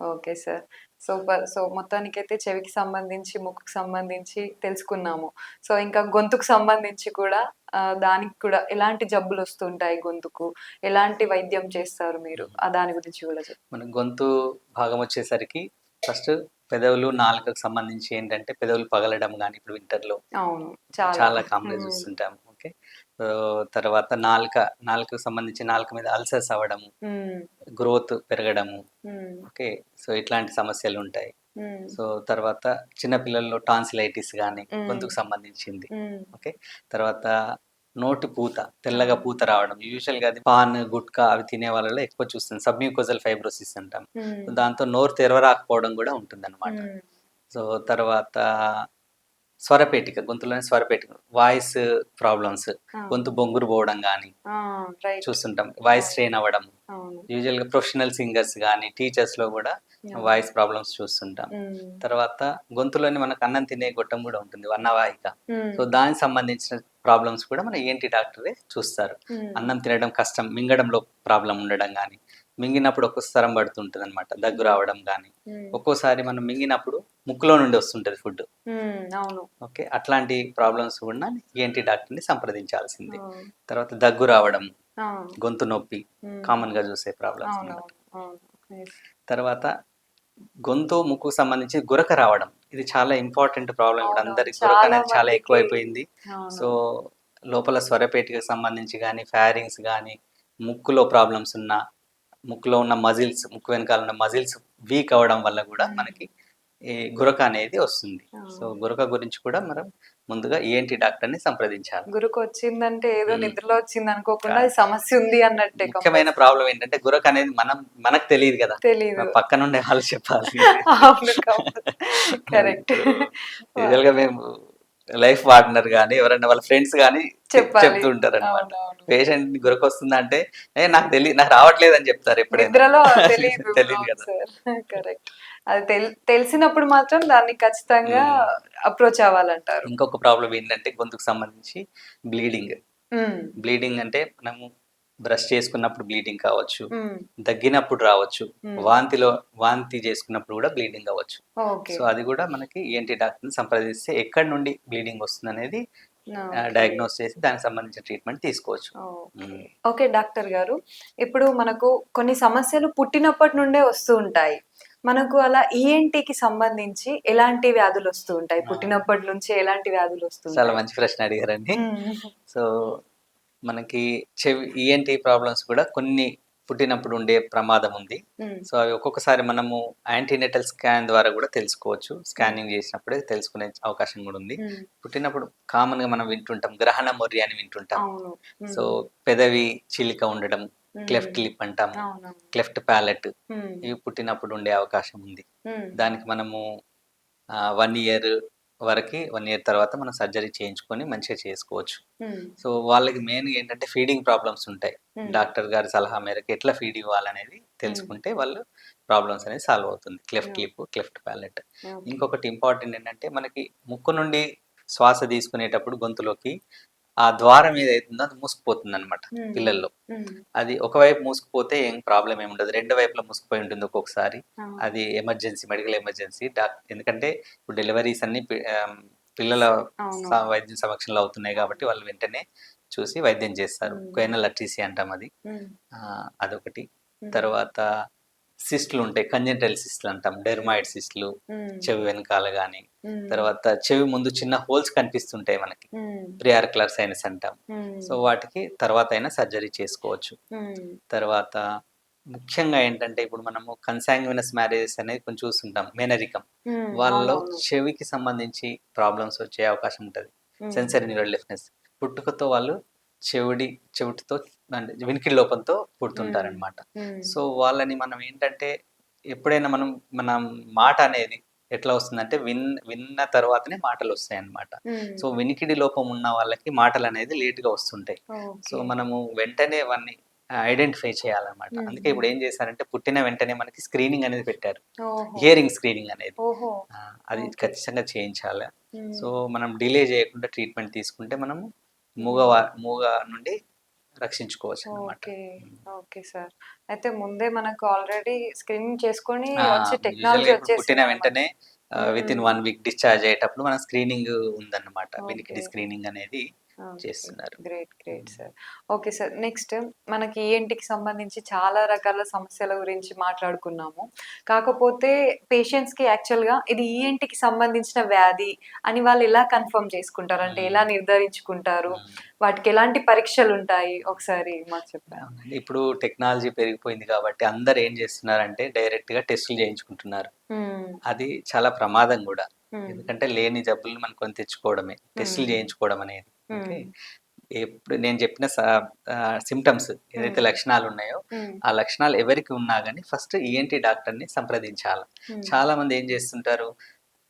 Okay sir, super. సో మొత్తానికైతే చెవికి సంబంధించి, ముక్కుకు సంబంధించి తెలుసుకున్నాము. సో ఇంకా గొంతుకు సంబంధించి కూడా, దానికి కూడా ఎలాంటి జబ్బులు వస్తుంటాయి, గొంతుకు ఎలాంటి వైద్యం చేస్తారు మీరు, దాని గురించి కూడా మన గొంతు భాగం వచ్చేసరికి ఫస్ట్ పెదవులు, నాలుకకు సంబంధించి ఏంటంటే పెదవులు పగలడం కానీ ఇప్పుడు వింటర్లో అవును చాలా కామన్ గా చూస్తుంటాం. ఓకే, తర్వాత నాలుకకు సంబంధించి నాలుక మీద అల్సర్స్ అవ్వడము, గ్రోత్ పెరగడము. ఓకే, సో ఇట్లాంటి సమస్యలు ఉంటాయి. సో తర్వాత చిన్నపిల్లల్లో టాన్సిలైటిస్ కానీ గొంతుకు సంబంధించింది. ఓకే, తర్వాత నోటి పూత, తెల్లగా పూత రావడం, యూజువల్ గా అది పాన్, గుట్కా అవి తినే వాళ్ళలో ఎక్కువ చూస్తుంది. సబ్మ్యూకోజల్ ఫైబ్రోసిస్ అంటాం. దాంతో నోరు తెరవరాకపోవడం కూడా ఉంటుంది అనమాట. సో తర్వాత స్వరపేటిక, గొంతులోని స్వరపేటిక, వాయిస్ ప్రాబ్లమ్స్, గొంతు బొంగురు పోవడం కానీ చూస్తుంటాం. వాయిస్ స్ట్రెయిన్ అవ్వడం, యూజువల్ గా ప్రొఫెషనల్ సింగర్స్ కానీ, టీచర్స్ లో కూడా వాయిస్ ప్రాబ్లమ్స్ చూస్తుంటాం. తర్వాత గొంతులోని మనకు అన్నం తినే గొట్టం కూడా ఉంటుంది, అన్నవాహిక. సో దానికి సంబంధించిన ప్రాబ్లమ్స్ కూడా మన ఏంటి డాక్టరే చూస్తారు. అన్నం తినడం కష్టం, మింగడంలో ప్రాబ్లం ఉండడం కానీ, మింగినప్పుడు ఒక్కొక్కసారి పడుతుంటుంది అనమాట, దగ్గు రావడం కానీ, ఒక్కోసారి మనం మింగినప్పుడు ముక్కులో నుండి వస్తుంటది ఫుడ్. ఓకే, అట్లాంటి ప్రాబ్లమ్స్ కూడా ఏంటి డాక్టర్ని సంప్రదించాల్సింది. తర్వాత దగ్గు రావడం, గొంతు నొప్పి కామన్ గా చూసే ప్రాబ్లమ్స్ అన్నమాట. తర్వాత గొంతు, ముక్కుకు సంబంధించి గురక రావడం, ఇది చాలా ఇంపార్టెంట్ ప్రాబ్లం. ఇప్పుడు అందరికి గురక అనేది చాలా ఎక్కువైపోయింది. సో లోపల స్వరపేటికి సంబంధించి కానీ, ఫ్యారింగ్స్ కానీ, ముక్కులో ప్రాబ్లమ్స్ ఉన్న, ముక్కులో ఉన్న మజిల్స్, ముక్కు వెనకాల ఉన్న మజిల్స్ వీక్ అవ్వడం వల్ల కూడా మనకి ఈ గురక అనేది వస్తుంది. సో గురక గురించి కూడా మనం ముందుగా ఏంటి డాక్టర్ని సంప్రదించాలి. గురక వచ్చిందంటే ఏదో నిద్రలో వచ్చింది అనుకోకుండా అది సమస్య ఉంది అన్నట్టే. ముఖ్యమైన ప్రాబ్లం ఏంటంటే గురక అనేది మనకు తెలియదు కదా, పక్కన ఉండే వాళ్ళు చెప్పాలి. కరెక్ట్. యూజువల్ గా మేము లైఫ్ పార్ట్నర్ కానీ, ఎవరైనా వాళ్ళ ఫ్రెండ్స్ కానీ చెప్తూ ఉంటారు అనమాట. పేషెంట్ గురక వస్తుందంటే నాకు రావట్లేదు అని చెప్తారు. ఎప్పుడైనా తెలియదు కదా. కరెక్ట్. అది తెలిసినప్పుడు మాత్రం దాన్ని ఖచ్చితంగా అప్రోచ్ అవ్వాలంటారు. ఇంకొక ప్రాబ్లం ఏంటంటే గొంతుకు సంబంధించి బ్లీడింగ్ అంటే మనము బ్రష్ చేసుకున్నప్పుడు బ్లీడింగ్ కావచ్చు, దగ్గినప్పుడు రావచ్చు, వాంతి చేసుకున్నప్పుడు కూడా బ్లీడింగ్ అవ్వచ్చు. సో అది కూడా మనకి ఏంటి డాక్టర్ని సంప్రదిస్తే ఎక్కడి నుండి బ్లీడింగ్ వస్తుంది అనేది డయాగ్నోస్ చేసి దానికి సంబంధించిన ట్రీట్మెంట్ తీసుకోవచ్చు. ఓకే డాక్టర్ గారు, ఇప్పుడు మనకు కొన్ని సమస్యలు పుట్టినప్పటి నుండే వస్తూ ఉంటాయి. మనకు అలా ఈఎన్టీకి సంబంధించి ఎలాంటి వ్యాధులు వస్తూ ఉంటాయి? పుట్టినప్పటి నుంచి ఎలాంటి వ్యాధులు వస్తూ? చాలా మంచి ప్రశ్న అడిగారండి. సో మనకి ఈఎన్టీ ప్రాబ్లమ్స్ కూడా కొన్ని పుట్టినప్పుడు ఉండే ప్రమాదం ఉంది. సో అవి ఒక్కొక్కసారి మనము యాంటీనేటల్ స్కాన్ ద్వారా కూడా తెలుసుకోవచ్చు. స్కానింగ్ చేసినప్పుడే తెలుసుకునే అవకాశం కూడా ఉంది. పుట్టినప్పుడు కామన్ గా మనం వింటుంటాం గ్రహణ మొర్రి అని వింటుంటాం. సో పెదవి చిలిక ఉండడం, క్లెఫ్ట్ లిప్ అంటాం, క్లెఫ్ట్ ప్యాలెట్, ఇవి పుట్టినప్పుడు ఉండే అవకాశం ఉంది. దానికి మనము 1 year వరకు 1 ఇయర్ తర్వాత మనం సర్జరీ చేయించుకొని మంచిగా చేసుకోవచ్చు. హ్మ్. సో, వాళ్ళకి మెయిన్ ఏంటంటే ఫీడింగ్ ప్రాబ్లమ్స్ ఉంటాయి. హ్మ్. డాక్టర్ గారి సలహా మేరకు ఎట్లా ఫీడ్ ఇవ్వాలనేది తెలుసుకుంటే వాళ్ళు ప్రాబ్లమ్స్ అనేది సాల్వ్ అవుతుంది. Cleft oh! Lip, cleft palate. Okay. ఇంకొకటి ఇంపార్టెంట్ ఏంటంటే మనకి ముక్కు నుండి శ్వాస తీసుకునేటప్పుడు గొంతులోకి ఆ ద్వారం ఏదైతే ఉందో అది మూసుకుపోతుందనమాట హ్మ్. పిల్లల్లో. హ్మ్. అది ఒకవైపు మూసుకుపోతే ఏం ప్రాబ్లమ్ ఏమి ఉండదు. 2 వైపులా మూసుకుపోయి ఉంటుంది ఒక్కొక్కసారి. ఆ! అది ఎమర్జెన్సీ, మెడికల్ ఎమర్జెన్సీ. ఎందుకంటే ఇప్పుడు డెలివరీస్ అన్నీ పిల్లల అవును. వైద్యం సమక్షంలో అవుతున్నాయి కాబట్టి వాళ్ళు వెంటనే చూసి వైద్యం చేస్తారు. హ్మ్. క్వేనల్ అట్రీసియా అంటాం అది. హ్మ్. అదొకటి. హ్మ్. తర్వాత సిస్ట్‌లు ఉంటాయి. కంజెంటల్ సిస్ట్‌లు అంటాం. హ్మ్. డెర్మాయిడ్ సిస్ట్‌లు హ్మ్. చెవి వెనకాల గాని, హ్మ్. తర్వాత చెవి ముందు చిన్న హోల్స్ కనిపిస్తుంటాయి మనకి. హ్మ్. ప్రియార్కులర్ సైనస్ అంటాం. సో, హ్మ్. వాటికి తర్వాతైనా సర్జరీ చేసుకోవచ్చు. హ్మ్. తర్వాత ముఖ్యంగా ఏంటంటే ఇప్పుడు మనము కన్సాంగ్యునియస్ మ్యారేజెస్ అనేది కొంచెం చూస్తుంటాం. మేనరికం. హ్మ్. వాళ్ళలో అవునవును. చెవికి సంబంధించి ప్రాబ్లమ్స్ వచ్చే అవకాశం ఉంటది. హ్మ్. Sensory neural deafness. పుట్టుకతో వాళ్ళు చెవిటితో అంటే వినికిడి లోపంతో హ్మ్. పుడుతుంటారనమాట. హ్మ్. సో, వాళ్ళని మనం ఏంటంటే ఎప్పుడైనా మనం మాట అనేది ఎట్లా వస్తుందంటే విన్న తర్వాతనే మాటలొస్తాయన్నమాట. సో, హ్మ్. వినికిడి లోపం ఉన్న వాళ్ళకి మాటలనేది లేట్‌గా వస్తుంటాయి. So, okay. మనము వెంటనే వాడిని ఐడెంటిఫై చేయాలన్నమాట. అందుకే హుహు. ఇప్పుడు ఏం చేశారంటే పుట్టిన వెంటనే మనకి స్క్రీనింగ్ అనేది పెట్టారు. ఓహో! హియరింగ్ స్క్రీనింగ్ అనేది. ఓహో! అది ఓకే. ఖచ్చితంగా చేయించాలి. హ్మ్. సో, మనం డిలే చేయకుండా ట్రీట్మెంట్ తీసుకుంటే మనము హ్మ్. మూగ నుండి రక్షించుకోవచ్చన్నమాట. ఓకే. హ్మ్. Okay sir. అయితే ముందే మనకు ఆల్రెడీ స్క్రీనింగ్ చేసుకొని ఆ! వచ్చే యూజువల్‌గా టెక్నాలజీ ఇప్పుడు పుట్టిన వచ్చేసిందనమాట. వెంటనే వితిన్ హ్మ్. 1 వీక్ డిశ్చార్జ్ అయ్యేటప్పుడు మన స్క్రీనింగ్ ఉందన్నమాట. ఓకే. వినికిడి స్క్రీనింగ్ అనేది ఓకే. చేస్తున్నారు. గ్రేట్ హ్మ్. సార్. Okay sir. నెక్స్ట్ మనకి ఈఎన్‌టీకి సంబంధించి చాలా రకాల సమస్యల గురించి మాట్లాడుకున్నాము. కాకపోతే పేషెంట్స్‌కి యాక్చువల్‌గా ఇది ఈఎన్‌టీకి సంబంధించిన వ్యాధి అని వాళ్ళు ఎలా కన్ఫర్మ్ చేసుకుంటారు? అంటే హ్మ్. ఎలా నిర్ధారించుకుంటారు? హ్మ్. వాటికి ఎలాంటి పరీక్షలుంటాయి? ఒకసారి మాకు చెప్పండి. అవునండి. ఇప్పుడు టెక్నాలజీ పెరిగిపోయింది కాబట్టి అందరూ ఏం చేస్తున్నారంటే డైరెక్ట్‌గా టెస్టులు చేయించుకుంటున్నారు. హ్మ్. అది చాలా ప్రమాదం గూడా. హ్మ్. ఎందుకంటే లేని జబ్బుల్ని మనం కొని తెచ్చుకోవడమే. టెస్టులు హ్మ్. చేయించుకోవడం అనేది. ఓకే. హ్మ్. ఎప్పుడు నేను చెప్పిన సింప్టమ్స్ ఏదైతే హ్మ్. లక్షణాలున్నాయో, హ్మ్. ఆ లక్షణాలు ఎవరికి ఉన్నా గాని ఫస్ట్ ఈఎన్‌టీ డాక్టర్‌ని సంప్రదించాల. హ్మ్. చాలామంది ఏం చేస్తుంటారు,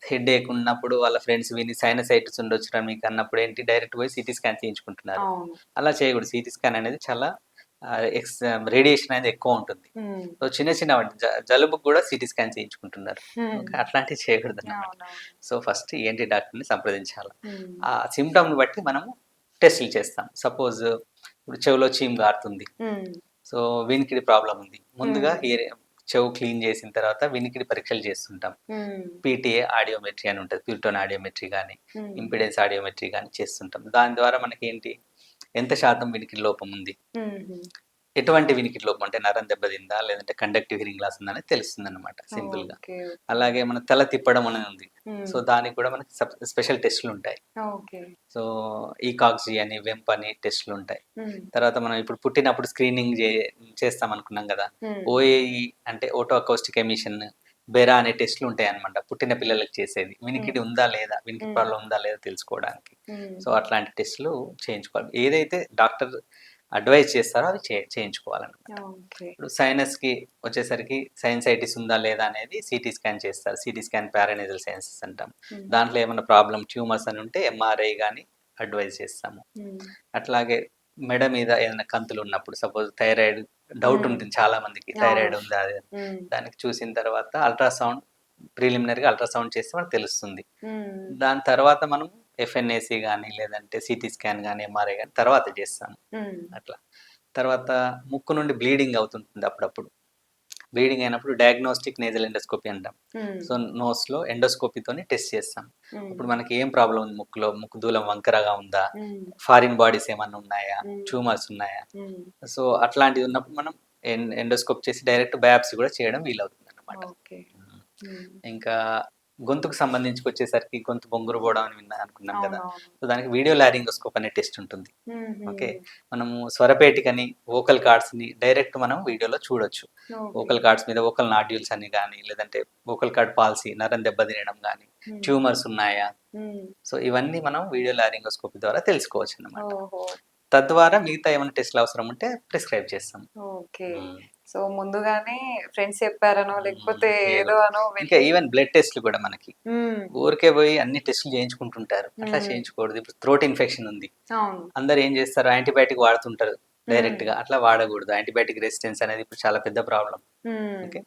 హెడేక్ ఉన్నప్పుడు వాళ్ళ ఫ్రెండ్స్ విని సైనసైటిస్ ఉండొచ్చురా మీకు అన్నప్పుడు ఏంటి డైరెక్ట్ పోయి సీటీ స్కాన్ చేయించుకుంటున్నారు. అవును. అలా చేయకూడదు. సీటీ స్కాన్ అనేది చాలా ఆహ్, ఎక్స్ రేడియేషన్ అనేది ఎక్కువ ఉంటుంది. హ్మ్. సో, చిన్న చిన్న వాటి జలుబుకి గూడా సీటీ స్కాన్ చేయించుకుంటున్నారు. హ్మ్. ఓకే. అట్లాంటివి చేయకూడదన్నమాట. అవునవును. సో, ఫస్ట్ ఈఎన్‌టీ డాక్టర్‌ని సంప్రదించాల. హ్మ్. ఆ సింప్టమ్‌ని బట్టి మనము టెస్టులు చేస్తాం. సపోజ్ ఇప్పుడు చెవిలో చీము గారుతుంది. హ్మ్. సో, వినికిడి ప్రాబ్లమ్ ఉంది. ముందుగా హ్మ్. చెవు క్లీన్ చేసిన తర్వాత వినికిడి పరీక్షలు చేస్తుంటాం. హ్మ్. పీటీఏ ఆడియోమెట్రీ అని ఉంటది. ప్యూర్టోన్ ఆడియోమెట్రీ గాని, హ్మ్. ఇంపిడెన్స్ ఆడియోమెట్రీ గాని చేస్తుంటాం. దాని ద్వారా మనకేంటి ఎంత శాతం వినికిడి లోపం ఉంది. హుహు. ఎటువంటి వినికిడి లోపం అంటే నరం దెబ్బతిందా? లేదంటే కండక్టివ్ హియరింగ్ లాస్ ఉందా అనేది తెలుస్తుందన్నమాట సింపుల్‌గా. ఓకే. ఓకే. అలాగే మన తల తిప్పడం అనేది ఉంది. సో, హ్మ్. దానికి కూడా మనకి స్పెషల్ టెస్ట్‌లుంటాయి. ఓకే. సో, ఈకాక్సీ అని, వెంప్ అని టెస్ట్‌లుంటాయి. హ్మ్. తర్వాత మనం ఇప్పుడు పుట్టినప్పుడు స్క్రీనింగ్ చేస్తామనుకున్నాం గదా! హ్మ్. ఓఏఈ అంటే ఓటో అకౌస్టిక్ ఎమిషన్, బెరా అనే టెస్ట్‌లుంటాయన్నమాట. పుట్టిన పిల్లలకి చేసేది. హ్మ్. వినికిడి ఉందా? లేదా? వినికిడి హ్మ్. ప్రాబ్లమ్ ఉందా? లేదా? తెలుసుకోవడానికి. హ్మ్. సో, అట్లాంటి టెస్ట్‌లు చేయించుకోవాలి. ఏదైతే డాక్టర్ అడ్వైజ్ చేస్తారో అవి చేయించుకోవాలన్నమాట. ఓకే. ఇప్పుడు సైనస్‌కి వచ్చేసరికి సైనసైటిస్ ఉందా? లేదా? అనేది సీటీ స్కాన్ చేస్తారు. సీటీ స్కాన్ పారానేజల్ సైనసెస్ అంటాం. హ్మ్. దాంట్లో ఏమన్నా ప్రాబ్లమ్ ట్యూమర్స్ అని ఉంటే ఎంఆర్ఐ గాని అడ్వైజ్ చేస్తాము. హ్మ్. అట్లాగే మెడ మీద ఏదైనా కంతులున్నప్పుడు సపోజ్ థైరాయిడ్ డౌట్ హ్మ్. ఉంటుంది చాలా మందికి. అవును. థైరాయిడ్ ఉందా? అది అని. హ్మ్. దానికి చూసిన తర్వాత ప్రిలిమినరీగా అల్ట్రాసౌండ్ చేస్తే మనకు తెలుస్తుంది. హ్మ్. దాని తర్వాత మనం ఎఫ్ఎన్ఏసీ గాని, లేదంటే సీటీ స్కాన్ గాని, ఎంఆర్ఐ గాని తర్వాత చేస్తాము. హ్మ్. అట్లా. తర్వాత ముక్కు నుండి బ్లీడింగ్ అవుతుంటుంది అప్పుడప్పుడు. బ్లీడింగ్ అయినప్పుడు డయాగ్నోస్టిక్ నేజల్ ఎండోస్కోపీ అంటాం. హ్మ్. సో, నోస్‌లో ఎండోస్కోపీతోని టెస్ట్ చేస్తాం. హ్మ్. అప్పుడు మనకి ఏం ప్రాబ్లమ్ ఉంది ముక్కులో? ముక్కు దూలం వంకరగా ఉందా? హ్మ్. ఫారిన్ బాడీస్ ఏమన్నా ఉన్నాయా? హ్మ్. ట్యూమర్స్ ఉన్నాయా? హ్మ్. సో, అట్లాంటివి ఉన్నప్పుడు మనం ఎండోస్కోప్ చేసి డైరెక్ట్ బయాప్సీ కూడా చేయడం వీలవుతుందన్నమాట. ఓకే. హ్మ్. హ్మ్. ఇంకా గొంతుకు సంబంధించుకొచ్చేసరికి గొంతు బొంగురు పోవడం అని అనుకున్నాం కదా! అవునవును. సో, దానికి వీడియో లారింగోస్కోప్ అనే టెస్ట్ ఉంటుంది. హుహు. ఓకే. మనము స్వరపేటికని, వోకల్ కార్డ్స్‌ని డైరెక్ట్ మనం వీడియోలో చూడొచ్చు. ఓకే. వోకల్ కార్డ్స్ మీద వోకల్ నాడ్యూల్స్ అని గాని, లేదంటే వోకల్ కార్డ్ పాల్సీ నరం దెబ్బతినడం గాని, హ్మ్. ట్యూమర్స్ ఉన్నాయా? హ్మ్. సో, ఇవన్నీ మనం వీడియో లారింగోస్కోపీ ద్వారా తెలుసుకోవచ్చన్నమాట. ఓహో! తద్వారా మిగతా ఏమైనా టెస్ట్‌లు అవసరం ఉంటే ప్రిస్క్రైబ్ చేస్తాం. ఓకే. హ్మ్. సో ముందుగానే ఫ్రెండ్స్ చెప్పారనో లేకపోతే ఏదో చేయకూడదు. అనో ఇంకా వెళ్ళి ఈవెన్ బ్లడ్ టెస్ట్‌లు కూడా మనకి. హ్మ్. ఊరికే పోయి అన్ని టెస్టులు చేయించుకుంటుంటారు. అట్లా హ్మ్. చేయించకూడదు. ఇప్పుడు థ్రోట్ ఇన్ఫెక్షన్ ఉంది. అవును. అందరూ ఏం చేస్తారు, యాంటీబయాటిక్ వాడుతుంటారు హ్మ్. డైరెక్ట్‌గా. అట్లా వాడకూడదు. యాంటీబయాటిక్ రెసిస్టెన్స్ అనేది ఇప్పుడు చాలా పెద్ద ప్రాబ్లమ్. హ్మ్. ఓకే.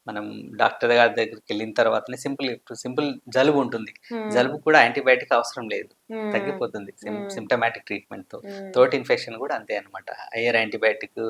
మనం డాక్టర్ గారి దగ్గరికెళ్ళిన తర్వాతనే సింపుల్ జలుబు ఉంటుంది. హ్మ్. జలుబుకి కూడా యాంటీబయాటిక్ అవసరం లేదు. హ్మ్. తగ్గిపోతుంది హ్మ్. సింప్టమాటిక్ ట్రీట్‌మెంట్‌తో. హ్మ్. థ్రోట్ ఇన్ఫెక్షన్ కూడా అంతే అన్నమాట. హైయర్ యాంటీబయాటిక్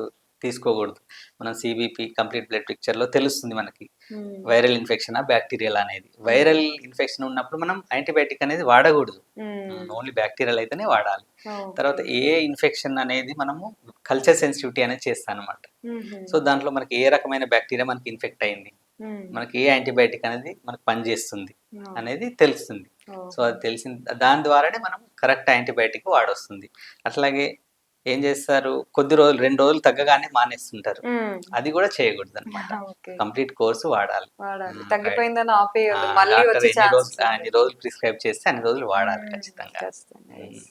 తీసుకోకూడదు. మనం సీబీపీ కంప్లీట్ బ్లడ్ పిక్చర్‌లో తెలుస్తుంది మనకి. హ్మ్. వైరల్ ఇన్ఫెక్షనా? బ్యాక్టీరియలా అనేది. హ్మ్. వైరల్ ఇన్ఫెక్షన్ ఉన్నప్పుడు మనం యాంటీబయాటిక్ అనేది వాడకూడదు. హ్మ్. ఓన్లీ బ్యాక్టీరియల్ అయితేనే వాడాలి. ఓకే. తర్వాత ఏ ఇన్ఫెక్షన్ అనేది మనము కల్చర్ సెన్సిటివిటీ అనేది చేస్తామన్నమాట. హుహు. సో, దాంట్లో మనకి ఏ రకమైన బ్యాక్టీరియా మనకి ఇన్ఫెక్ట్ అయింది. హ్మ్. మనకి ఏ యాంటీబయాటిక్ అనేది మనకు పనిచేస్తుంది ఓహ్! అనేది తెలుస్తుంది. సో, ఓహో! అది దాని ద్వారానే మనం కరెక్ట్ యాంటీబయాటిక్ వాడొస్తుంది. అట్లాగే ఏం చేస్తారు, కొద్ది రోజులు 2 రోజులు తగ్గగానే మానేస్తుంటారు. హ్మ్. అది కూడా చేయకూడదనమాట. ఓకే. కంప్లీట్ కోర్స్ వాడాలి. వాడాలి. రైట్. తగ్గిపోయిందని ఆపేయొద్దు. ఆ! మళ్ళీ డాక్టర్ వచ్చే ఛాన్సెస్ ఎన్ని ఉంటాయి. రోజులు ప్రిస్క్రైబ్ చేస్తే అన్ని రోజులు వాడాలి హ్మ్. ఖచ్చితంగా. ఖచ్చితంగా. హ్మ్. యెస్.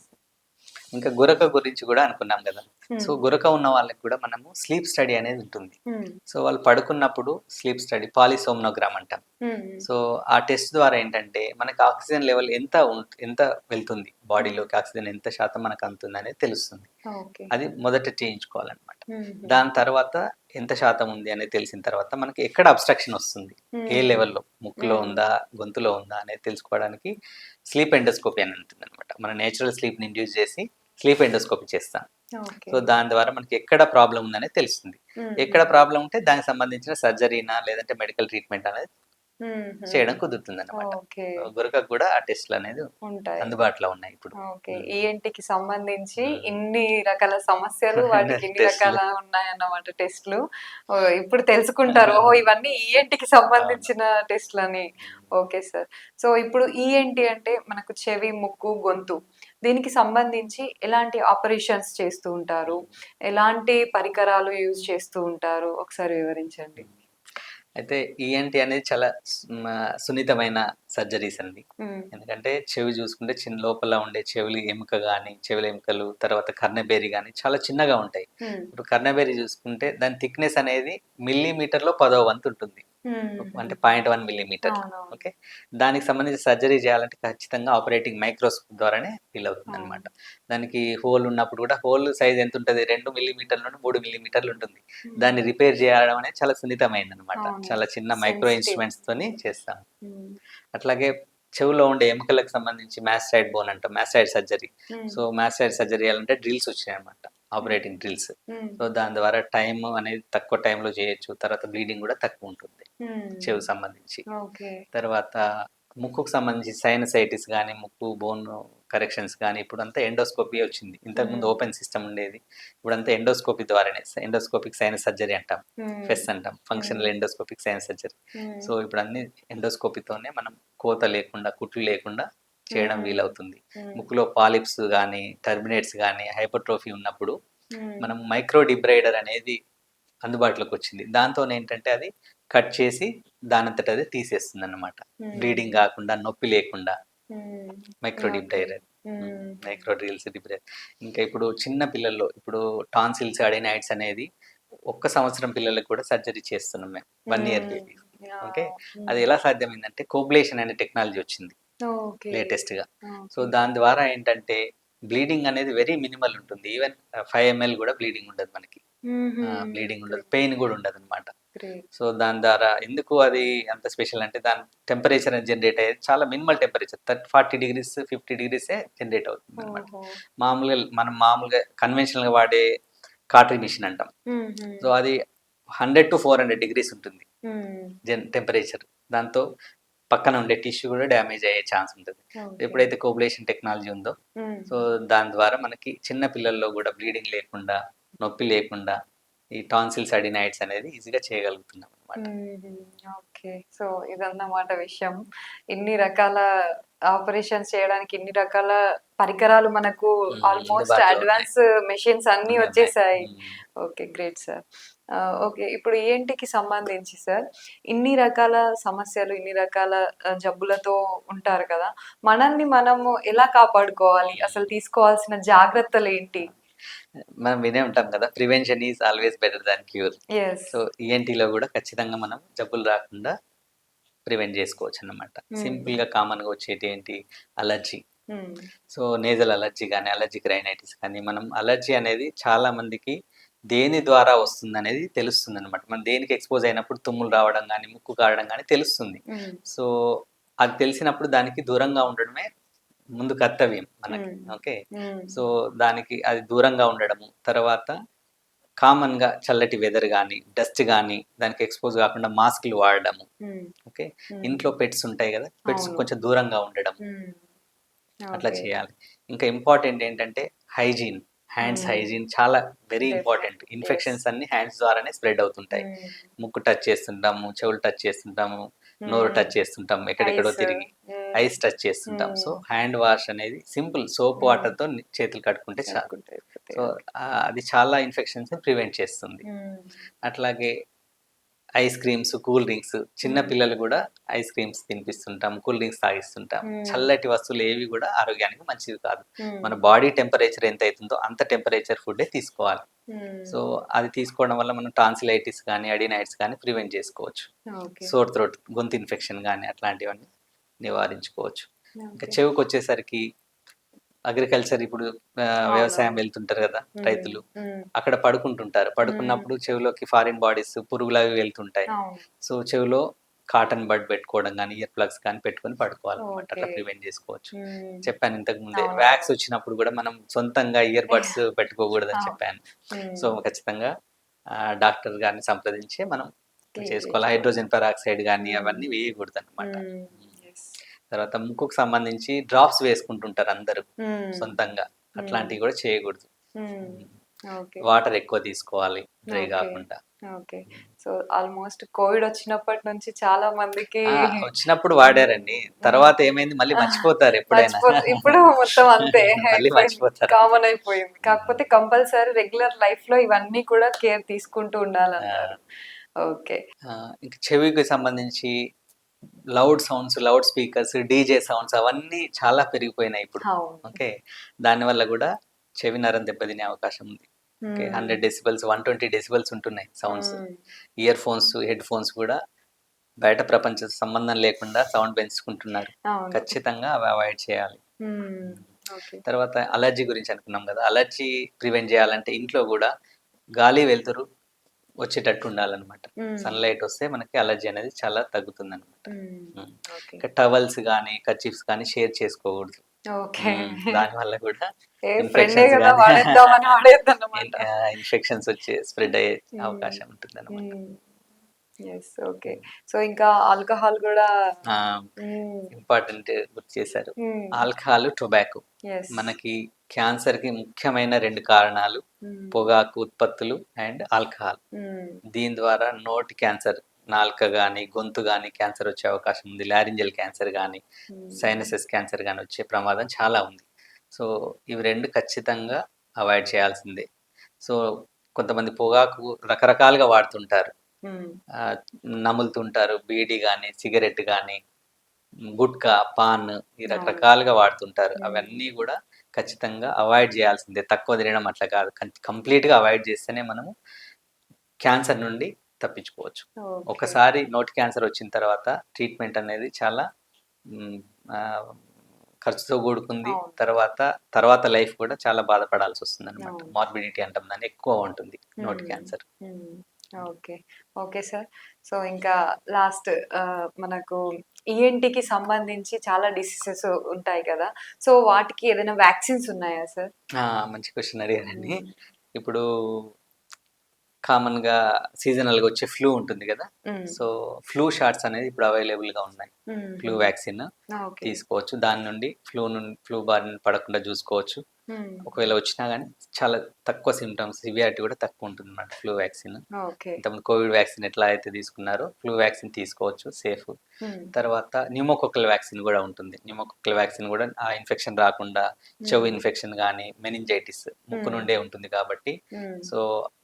ఇంకా గురక గురించి కూడా అనుకున్నాం కదా! సో, హ్మ్. గురక ఉన్న వాళ్ళకి కూడా మనము స్లీప్ స్టడీ అనేది ఉంటుంది. హ్మ్. సో, వాళ్ళు పడుకున్నప్పుడు స్లీప్ స్టడీ పాలిసోమ్నోగ్రామ్ అంటాం. హ్మ్. సో, ఆ టెస్ట్ ద్వారా ఏంటంటే మనకు ఆక్సిజన్ లెవెల్ ఎంత వెళ్తుంది హ్మ్. బాడీలోకి, ఆక్సిజన్ ఎంత శాతం మనకు అందుతుందనేది తెలుస్తుంది. ఓకే. అది మొదట చేయించుకోవాలన్నమాట. హుహు. దాని తర్వాత ఎంత శాతం ఉంది అనేది తెలిసిన తర్వాత మనకి ఎక్కడ అబ్‌స్ట్రక్షన్ వస్తుంది, ఏ హ్మ్. లెవెల్‌లో ముక్కులో హ్మ్. ఉందా, గొంతులో ఉందా అనేది తెలుసుకోవడానికి స్లీప్ ఎండోస్కోపీ అని ఉంటుందన్నమాట. మన నేచురల్ స్లీప్‌ని ఇండ్యూస్ చేసి స్లీప్ ఎండోస్కోపీ చేస్తాం. ఓకే. సో, దాని ద్వారా మనకి ఎక్కడ ప్రాబ్లమ్ ఉందనేది తెలుస్తుంది. హుహు. ఎక్కడ ప్రాబ్లమ్ ఉంటే దానికి సంబంధించిన సర్జరీనా లేదంటే మెడికల్ ట్రీట్మెంట్ అనేది హుహు. చేయడం కుదురుతుందన్నమాట. ఓకే. గురకకు కూడా ఆ టెస్ట్‌లనేది ఉంటాయి. అందుబాటులో ఉన్నాయి ఇప్పుడు. ఓకే. హ్మ్. ఈఎన్‌టీకి సంబంధించి హ్మ్. ఇన్ని రకాల సమస్యలు, వాటికి ఇన్ని రకాల టెస్ట్‌లు. ఉన్నాయన్నమాట టెస్ట్‌లు. ఇప్పుడు తెలుసుకుంటారు. ఓహో! ఇవన్నీ ఈఎన్‌టీకి అవును. సంబంధించిన టెస్ట్‌లని. హ్మ్. Okay sir. సో, ఇప్పుడు ఈఎన్‌టీ అంటే మనకు చెవి, ముక్కు, గొంతు. దీనికి సంబంధించి ఎలాంటి ఆపరేషన్స్ చేస్తూ ఉంటారు? హ్మ్. ఎలాంటి పరికరాలు యూజ్ చేస్తూ ఉంటారు? ఒకసారి వివరించండి. అయితే ఈఎన్‌టీ అనేది చాలా సున్నితమైన సర్జరీస్ అండి. హ్మ్. ఎందుకంటే చెవి చూసుకుంటే లోపల ఉండే చెవులు ఎముక గాని, చెవుల ఎముకలు, తర్వాత కర్ణబేరి గాని చాలా చిన్నగా ఉంటాయి. హ్మ్. ఇప్పుడు కర్ణబేరి చూసుకుంటే దాని థిక్‌నెస్ అనేది మిల్లీమీటర్‌లో పదవ వంతు ఉంటుంది. హుహుహు. అంటే 0.1 మిల్లీమీటర్. అవునవును. ఓకే. దానికి సంబంధించి సర్జరీ చేయాలంటే ఖచ్చితంగా ఆపరేటింగ్ మైక్రోస్కోప్ ద్వారానే వీలవుతుందనమాట. అవును. దానికి హోల్ ఉన్నప్పుడు కూడా హోల్ సైజ్ ఎంతుంటది? 2 మిల్లీమీటర్ల నుండి 3 మిల్లీమీటర్లు ఉంటుంది. హ్మ్. దాన్ని రిపేర్ చేయడం అనేది చాలా సున్నితమైనదనమాట. అవును. చాలా చిన్న మైక్రో సెన్సిటివ్. ఇన్‌స్ట్రుమెంట్స్‌తోని చేస్తాం. హ్మ్. అట్లాగే చెవులో ఉండే ఎముకలకు సంబంధించి మాస్టాయిడ్ బోన్ అంటాం. Mastoid surgery. హ్మ్. సో, మాస్టాయిడ్ సర్జరీ చేయాలంటే డ్రిల్స్ వచ్చినాయన్నమాట. హ్మ్. Operating drills. హ్మ్. సో, దాని ద్వారా టైమ్ అనేది తక్కువ టైంలో చేయొచ్చు. తర్వాత బ్లీడింగ్ కూడా తక్కువుంటుంది హ్మ్. చెవికి సంబంధించి. ఓకే. తర్వాత ముక్కుకు సంబంధించి సైనసైటిస్ గానీ, ముక్కు బోన్ కరెక్షన్స్ గానీ ఇప్పుడంతా ఎండోస్కోపీ వచ్చింది. ఇంతకుముందు హ్మ్. ఓపెన్ సిస్టమ్ ఉండేది. ఇప్పుడంతా ఎండోస్కోపీ ద్వారానే ఎండోస్కోపిక్ సైనస్ సర్జరీ అంటాం. హ్మ్. ఫెస్ అంటాం. హ్మ్. Functional endoscopic sinus surgery. హ్మ్. సో, ఇప్పుడు అన్నీ ఎండోస్కోపీతోనే మనం కోత లేకుండా, కుట్లు లేకుండా చేయడం హ్మ్. వీలవుతుంది. హ్మ్. ముక్కులో పాలిప్స్ గానీ, టర్మినేట్స్ గానీ, హైపర్ట్రోఫీ ఉన్నప్పుడు హ్మ్. మనం మైక్రో డిబ్రైడర్ అనేది అందుబాటులోకొచ్చింది. దాంతోనేంటంటే అది కట్ చేసి దానంతట అదే తీసేస్తుందన్నమాట. బ్లీడింగ్ హుహుహు. గాకుండా, నొప్పి లేకుండా హ్మ్. Micro okay. డిబ్రైడర్. హుహు. Micro drills, debrider. ఇంకా ఇప్పుడు చిన్న పిల్లల్లో ఇప్పుడు టాన్సిల్స్, అడినైడ్స్ అనేది ఒక్క సంవత్సరం పిల్లలకి కూడా సర్జరీ చేస్తున్నాం మేము. 1 ఇయర్ హ్మ్. బేబీస్‌కి. ఓకే. యాహ్! అది హ్మ్. ఎలా సాధ్యమైందంటే కోబ్లేషన్ అనే టెక్నాలజీ వచ్చింది ఓకే. లేటెస్ట్‌గా. So, okay. దాని ద్వారా ఏంటంటే బ్లీడింగ్ అనేది వెరీ మినిమల్ ఉంటుంది. ఈవెన్ 5 ఎంఎల్ కూడా బ్లీడింగ్ ఉండదు మనకి. హుహు. బ్లీడింగ్ ఉండదు. గ్రేట్. పెయిన్ గూడా ఉండదనమాట. గ్రేట్. సో, దాని ద్వారా ఎందుకు అది అంత స్పెషల్ అంటే దాని టెంపరేచర్ అనేది జనరేట్ అయ్యేది చాలా మినిమల్ టెంపరేచర్ 40 డిగ్రీస్, 50 డిగ్రీసే జనరేట్ అవుతుందనమాట. ఓహో! మనం మామూలుగా కన్వెన్షనల్‌గా వాడే కాట్రీ మెషిన్ అంటాం. హుహు. సో, అది 100-400 డిగ్రీస్ ఉంటుంది హ్మ్. టెంపరేచర్. దాంతో పక్కన ఉండే టిష్యూ గూడా డ్యామేజ్ అయ్యే ఛాన్స్ ఉంటది. ఓకే. ఎప్పుడైతే కోబ్లేషన్ టెక్నాలజీ ఉందో, హ్మ్. సో, దాని ద్వారా మనకి చిన్న పిల్లల్లో గూడా బ్లీడింగ్ లేకుండా, నొప్పి లేకుండా ఈ టాన్సిల్స్, అడినైడ్స్ అనేది ఈజీగా చేయగలుగుతున్నామనమాట. హుహు. ఓకే. సో, ఇదన్నమాట విషయం. ఇన్ని రకాల ఆపరేషన్స్ చేయడానికి ఇన్ని రకాల పరికరాలు మనకు ఆల్మోస్ట్ అందుబాటులో ఉన్నాయి. అడ్వాన్స్ మెషిన్స్ అన్నీ అన్నీ ఉన్నాయి. వచ్చేసాయి. ఓకే. Great sir. ఓకే. ఇప్పుడు ఈఎన్‌టీకి సంబంధించి సార్, ఇన్ని రకాల సమస్యలు, ఇన్ని రకాల జబ్బులతో ఉంటారు కదా! మనల్ని మనము ఎలా కాపాడుకోవాలి? అసలు తీసుకోవాల్సిన జాగ్రత్తలేంటి? మనం వినే ఉంటాం కదా! Prevention is always better than cure. Yes. So, ఈఎన్‌టీలో గూడా ఖచ్చితంగా మనం జబ్బులు రాకుండా ప్రివెంట్ జేసుకోవచ్చనమాట. సింపుల్‌గా కామన్‌గా వచ్చేటి అలర్జీ. సో, నేజల్ అలర్జీ గానీ, అలర్జిక్ రైనైటిస్ కానీ, మనం అలర్జీ అనేది చాలా మందికి దేని ద్వారా వస్తుందనేది తెలుస్తుందనమాట. మనం దేనికి ఎక్స్‌పోజ్ అయినప్పుడు తుమ్ములు రావడం గానీ, ముక్కు కారడం గానీ తెలుస్తుంది. సో, అది తెలిసినప్పుడు దానికి దూరంగా ఉండడమే ముందు కర్తవ్యం మనకి. ఓకే. సో, దానికి అది దూరంగా ఉండడము, తర్వాత కామన్‌గా చల్లటి వెదర్ గానీ, డస్ట్ గానీ, దానికి ఎక్స్‌పోజ్ గాకుండా మాస్కులు వాడడము. ఓకే. ఇంట్లో పెట్స్ ఉంటాయి గదా! పెట్స్ అవును. కొంచెం దూరంగా ఉండడం. అట్లా ఓకే. చేయాలి. ఇంకా ఇంపార్టెంట్ ఏంటంటే హైజీన్. హ్యాండ్స్ హైజీన్ చాలా very important. Definitely. Yes. Infections అన్నీ హ్యాండ్స్ ద్వారానే స్ప్రెడ్ అవుతుంటాయి. ముక్కు టచ్ చేస్తుంటాము, చెవులు టచ్ చేస్తుంటాము, నోరు టచ్ చేస్తుంటాం ఎక్కడెక్కడో ఐస్. తిరిగి. ఐస్ టచ్ చేస్తుంటాం. సో, హ్యాండ్ వాష్ అనేది సింపుల్ సోప్ వాటర్‌తో చేతులు కడుక్కుంటే చాలు. కడుక్కుంటే అయిపోతాయి. సో, అది చాలా ఇన్ఫెక్షన్స్‌ని ప్రివెంట్ చేస్తుంది. అట్లాగే ఐస్ క్రీమ్స్, కూల్ డ్రింక్స్ చిన్న పిల్లలు గూడా ఐస్ క్రీమ్స్ తినిపిస్తుంటాం, కూల్ డ్రింక్స్ తాగిస్తుంటాం. చల్లటి వస్తువులు ఏవి గూడా ఆరోగ్యానికి మంచిది కాదు. మన బాడీ టెంపరేచర్ ఎంతైతుందో అంత టెంపరేచర్ ఫుడ్డే తీసుకోవాలి. సో, అది తీసుకోవడం వల్ల మనం టాన్సిలైటిస్ గానీ, అడినైటిస్ గానీ ప్రివెంట్ చేసుకోవచ్చు. ఓకే. సోర్ థ్రోట్, గొంతు ఇన్ఫెక్షన్ గానీ అట్లాంటివన్నీ నివారించుకోవచ్చు. ఇంకా ఓకే. చెవుకొచ్చేసరికి అగ్రికల్చర్ ఇప్పుడు వ్యవసాయం అవునవును. వెళ్తుంటారు గదా! రైతులు. అక్కడ పడుకుంటుంటారు. పడుకున్నప్పుడు చెవిలోకి ఫారిన్ బాడీస్, పురుగులవి వెళ్తుంటాయి. అవును. సో, చెవిలో కాటన్ బడ్ పెట్టుకోవడం గానీ, ఇయర్ ప్లగ్స్ కానీ పెట్టుకొని పడుకోవాలనమాట. ఓకే. అట్లా ప్రివెంట్ చేసుకోవచ్చు. చెప్పాను ఇంతకు ముందే. అవును. వ్యాక్స్ వచ్చినప్పుడు గూడా మనం సొంతంగా ఇయర్ బడ్స్ పెట్టుకోకూడదని అవును. చెప్పాను. సో, ఖచ్చితంగా డాక్టర్ గారిని సంప్రదించి మనం క్లీన్ చేసుకోవాలి. చేసుకోవాలి. హైడ్రోజన్ పెరాక్సైడ్ గానీ అవన్నీ వేయకూడదనమాట. యెస్. తర్వాత ముక్కుకు సంబంధించి డ్రాప్స్ వేసుకుంటుంటారు అందరూ సొంతంగా. అట్లాంటివి గూడా చేయకూడదు. ఓకే. వాటర్ ఎక్కువ తీసుకోవాలి డ్రై ఓకే. గాకుండా. ఓకే. సో, ఆల్‌మోస్ట్ కోవిడ్ వచ్చినప్పటి నుంచి చాలా మందికి ఆ! వచ్చినప్పుడు వాడారండి. తర్వాత ఏమైంది మళ్ళీ మర్చిపోతారు ఎప్పుడైనా. ఇప్పుడు మొత్తం అంతే మళ్ళీ అయిపోయింది. మర్చిపోతారు. కామన్ అయిపోయింది. కాకపోతే కంపల్సరీ రెగ్యులర్ లైఫ్‌లో ఇవన్నీ కూడా కేర్ తీసుకుంటూ ఉండాలంటారు. ఆ! ఓకే. ఇంక చెవికి సంబంధించి loud sounds, loud speakers, DJ sounds అవన్నీ చాలా పెరిగిపోయినాయి ఇప్పుడు. అవును. ఓకే. దానివల్ల గూడా చెవి నరం దెబ్బతినే అవకాశం ఉంది. ఓకే. 100 డెసిబెల్స్, 120 డెసిబెల్స్ ఉంటున్నాయి sounds. Ear phones, head phones గూడా బయట ప్రపంచ సంబంధం లేకుండా సౌండ్ పెంచుకుంటున్నారు. అవును. ఖచ్చితంగా అవి అవాయిడ్ చేయాలి. ఓకే. తర్వాత అలర్జీ గురించి అనుకున్నాం గదా! అలర్జీ ప్రివెంట్ జేయాలంటే ఇంట్లో గూడా గాలి, వెలుతురు వచ్చేటట్టు ఉండాలనమాట. సన్‌లైట్ వస్తే మనకి అలర్జీ అనేది చాలా తగ్గుతుందనమాట. ఓకే. ఇంకా టవల్స్ గానీ, కర్చీఫ్స్ కానీ షేర్ చేసుకోకూడదు. ఓకే. దానివల్ల గూడా ఫ్రెండే ఇన్ఫెక్షన్స్ గదా! గానీ వాడేద్దామని వాడేద్దన్నమాట. ఇన్ఫెక్షన్స్ వచ్చి స్ప్రెడ్ అయ్యే అవకాశం ఉంటుందనమాట. యెస్. ఓకే. సో, ఇంకా ఆల్కహాల్ గూడా ఆ! హ్మ్. ఇంపార్టెంట్ గుర్తు చేశారు. హ్మ్. Alcohol, tobacco yes. మనకి క్యాన్సర్‌కి ముఖ్యమైన 2 కారణాలు పొగాకు ఉత్పత్తులు అండ్ ఆల్కహాల్. దీని ద్వారా నోటి క్యాన్సర్, నాలుక గాని, గొంతు గాని క్యాన్సర్ వచ్చే అవకాశం ఉంది. లారింజల్ క్యాన్సర్ గాని, సైనసెస్ క్యాన్సర్ గాని వచ్చే ప్రమాదం చాలా ఉంది. సో, ఇవి 2 ఖచ్చితంగా అవాయిడ్ చేయాల్సిందే. సో, కొంతమంది పొగాకు రకరకాలుగా వాడుతుంటారు. ఆహ్, నములుతుంటారు. బీడీ గాని, సిగరెట్ గాని, గుట్కా, పాన్ ఈ అవును. రకరకాలుగా వాడుతుంటారు. హ్మ్. అవన్నీ గూడా ఖచ్చితంగా అవాయిడ్ జేయాల్సిందే. తక్కువ తినడం అట్లా కాదు. కంప్లీట్‌గా అవాయిడ్ చేస్తేనే మనము క్యాన్సర్ నుండి తప్పించుకోవచ్చు. ఓకే. ఒకసారి నోటి క్యాన్సర్ వచ్చిన తర్వాత ట్రీట్మెంట్ అనేది చాలా హ్మ్, ఆహ్, ఖర్చుతో కూడుకుంది. అవును. తర్వాత లైఫ్ కూడా చాలా బాధపడాల్సొస్తుందనమాట. అవును. మార్బిడిటీ అంటాం దాన్ని. ఎక్కువ ఉంటుంది నోటి హ్మ్. క్యాన్సర్. హ్మ్. ఓకే. Okay sir. సో, ఇంకా లాస్ట్ మనకు ఈఎన్‌టీకి సంబంధించి చాలా డిసీజెస్ ఉంటాయి కదా! సో, వాటికి ఏదైనా వాక్సిన్స్ ఉన్నాయా సార్? ఆ! మంచి క్వెషన్ అడిగారండి. హ్మ్. ఇప్పుడు కామన్‌గా సీజనల్‌గా వచ్చే ఫ్లూ ఉంటుంది గదా! హ్మ్. సో, ఫ్లూ షాట్స్ అనేది ఇప్పుడు అవైలబుల్‌గా ఉన్నాయి. ఫ్లూ హుహు. Vaccine okay. తీసుకోవచ్చు. దాని నుండి ఫ్లూ బారిన పడకుండా జూసుకోవచ్చు. హ్మ్. ఒకవేళ వచ్చినా గానీ చాలా తక్కువ సింప్టమ్స్, సివియారిటీ గూడా తక్కువుంటుందన్నమాట ఫ్లూ వ్యాక్సిన్. ఓకే. ఇంతకుముందు కోవిడ్ వ్యాక్సిన్ ఎట్లా అయితే తీసుకున్నారో ఫ్లూ వ్యాక్సిన్ తీసుకోవచ్చు సేఫ్. హ్మ్. తర్వాత న్యూమోకోకల్ వ్యాక్సిన్ గూడా ఉంటుంది. న్యూమోకోకల్ వ్యాక్సిన్ గూడా ఆ ఇన్ఫెక్షన్ రాకుండా చెవు ఇన్ఫెక్షన్ గానీ, మెనింజైటిస్ ముక్కు హ్మ్. నుండే ఉంటుంది కాబట్టి హ్మ్. సో,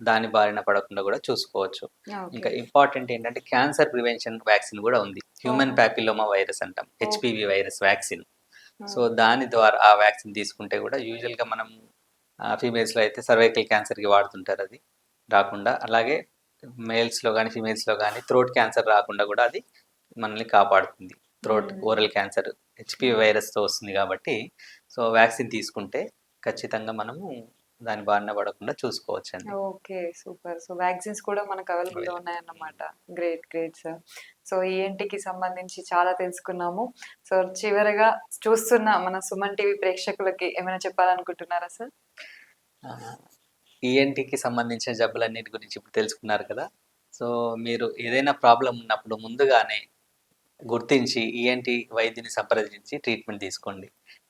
దాని బారిన పడకుండా గూడా చూసుకోవచ్చు. ఓకే. ఇంకా ఇంపార్టెంట్ ఏంటంటే క్యాన్సర్ ప్రివెన్షన్ వ్యాక్సిన్ గూడా ఉంది. హ్యూమన్ ఓహో! పాపిల్లోమా వైరస్ అంటాం. Okay. HPV virus vaccine. So, okay. దాని ద్వారా ఆ వ్యాక్సిన్ తీసుకుంటే గూడా యూజువల్‌గా మనం ఫీమేల్స్లో అయితే సర్వైకల్ క్యాన్సర్కి వాడుతుంటారు, అది రాకుండా. అలాగే మేల్స్లో కానీ ఫీమేల్స్లో కానీ థ్రోట్ క్యాన్సర్ రాకుండా కూడా అది మనల్ని కాపాడుతుంది. థ్రోట్ ఓరల్ క్యాన్సర్ హెచ్పివి వైరస్తో వస్తుంది కాబట్టి సో వ్యాక్సిన్ తీసుకుంటే ఖచ్చితంగా మనము దాని బారిన పడకుండా చూసుకోవచ్చండి. ఓకే. సూపర్. సో వ్యాక్సిన్స్ కూడా మనకు అవైలబుల్‌గా ఉన్నాయన్నమాట. గ్రేట్. Great sir. సో ఈఎన్‌టీకి సంబంధించి చాలా తెలుసుకున్నాము. సో చివరగా చూస్తున్న మన సుమన్ టీవీ ప్రేక్షకులకి ఏమైనా చెప్పాలనుకుంటున్నారా సార్? ఈఎన్టీకి సంబంధించిన జబ్బులన్నిటి గురించి ఇప్పుడు తెలుసుకున్నారు కదా. సో మీరు ఏదైనా ప్రాబ్లం ఉన్నప్పుడు ముందుగానే గుర్తించి ఈఎన్టీ వైద్యుని సంప్రదించి ట్రీట్మెంట్ తీసుకోండి.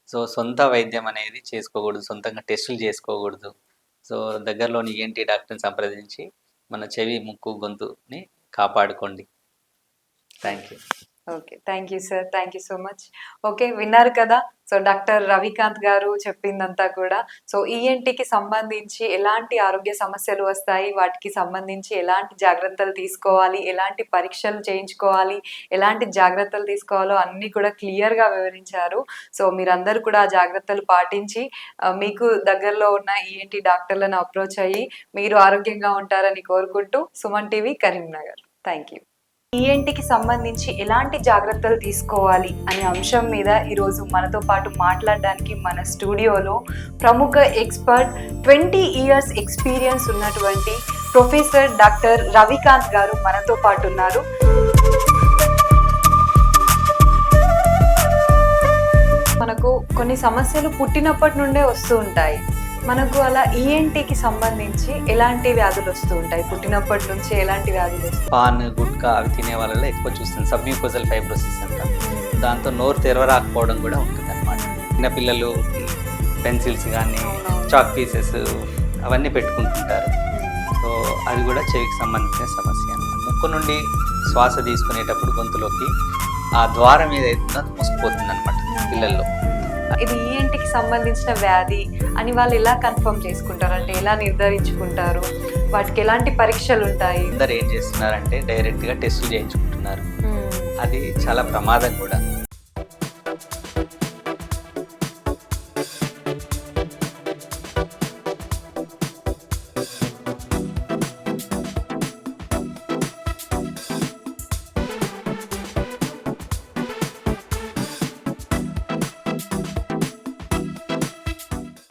సో సొంత వైద్యం అనేది చేసుకోకూడదు, సొంతంగా టెస్టులు చేసుకోకూడదు. సో దగ్గరలోని ఈఎన్టీ డాక్టర్ని సంప్రదించి మన చెవి, ముక్కు, గొంతుని కాపాడుకోండి. Thank you. Okay. Thank you sir. Thank you so much. Okay. విన్నారు కదా. సో డాక్టర్ రవికాంత్ గారు చెప్పిందంతా కూడా. సో ఈఎన్టీకి సంబంధించి ఎలాంటి ఆరోగ్య సమస్యలు వస్తాయి, వాటికి సంబంధించి ఎలాంటి జాగ్రత్తలు తీసుకోవాలి, ఎలాంటి పరీక్షలు చేయించుకోవాలి, ఎలాంటి జాగ్రత్తలు తీసుకోవాలో అన్నీ కూడా క్లియర్‌గా వివరించారు. సో మీరందరూ కూడా ఆ జాగ్రత్తలు పాటించి మీకు దగ్గరలో ఉన్న ఈఎన్టీ డాక్టర్లను అప్రోచ్ అయ్యి మీరు ఆరోగ్యంగా ఉంటారని కోరుకుంటూ Suman TV Karimnagar. Thank you. ఈఎన్టీకి సంబంధించి ఎలాంటి జాగ్రత్తలు తీసుకోవాలి అనే అంశం మీద ఈరోజు మనతో పాటు మాట్లాడడానికి మన స్టూడియోలో ప్రముఖ ఎక్స్పర్ట్ 20 ఇయర్స్ ఎక్స్పీరియన్స్ ఉన్నటువంటి ప్రొఫెసర్ డాక్టర్ రవికాంత్ గారు మనతో పాటు ఉన్నారు. మనకు కొన్ని సమస్యలు పుట్టినప్పటి నుండే వస్తూ ఉంటాయి. మనకు అలా ఈఎన్టీకి సంబంధించి ఎలాంటి వ్యాధులు వస్తూ ఉంటాయి? పుట్టినప్పటి నుంచి ఎలాంటి వ్యాధులు వస్తాయి? పాన్, గుట్కా అవి తినే వాళ్ళలో ఎక్కువ చూస్తుంది సబ్మ్యూకోజల్ ఫైబ్రోసిస్ అంటాం. దాంతో నోరు తెరవరాకపోవడం కూడా ఉంటుంది అనమాట. చిన్నపిల్లలు పెన్సిల్స్ కానీ చాక్ పీసెస్ అవన్నీ పెట్టుకుంటుంటారు. సో అది కూడా చెవికి సంబంధించిన సమస్య అన్నమాట. ముక్కు నుండి శ్వాస తీసుకునేటప్పుడు గొంతులోకి ఆ ద్వారం మీద అవుతుందో అది మూసుకుపోతుంది అనమాట పిల్లల్లో. ఇది ఈఎన్టీకి సంబంధించిన వ్యాధి అని వాళ్ళు ఎలా కన్ఫర్మ్ చేసుకుంటారు? అంటే ఎలా నిర్ధారించుకుంటారు? వాటికి ఎలాంటి పరీక్షలు ఉంటాయి? అందరు ఏం చేస్తున్నారంటే డైరెక్ట్గా టెస్టులు చేయించుకుంటున్నారు. అది చాలా ప్రమాదం కూడా.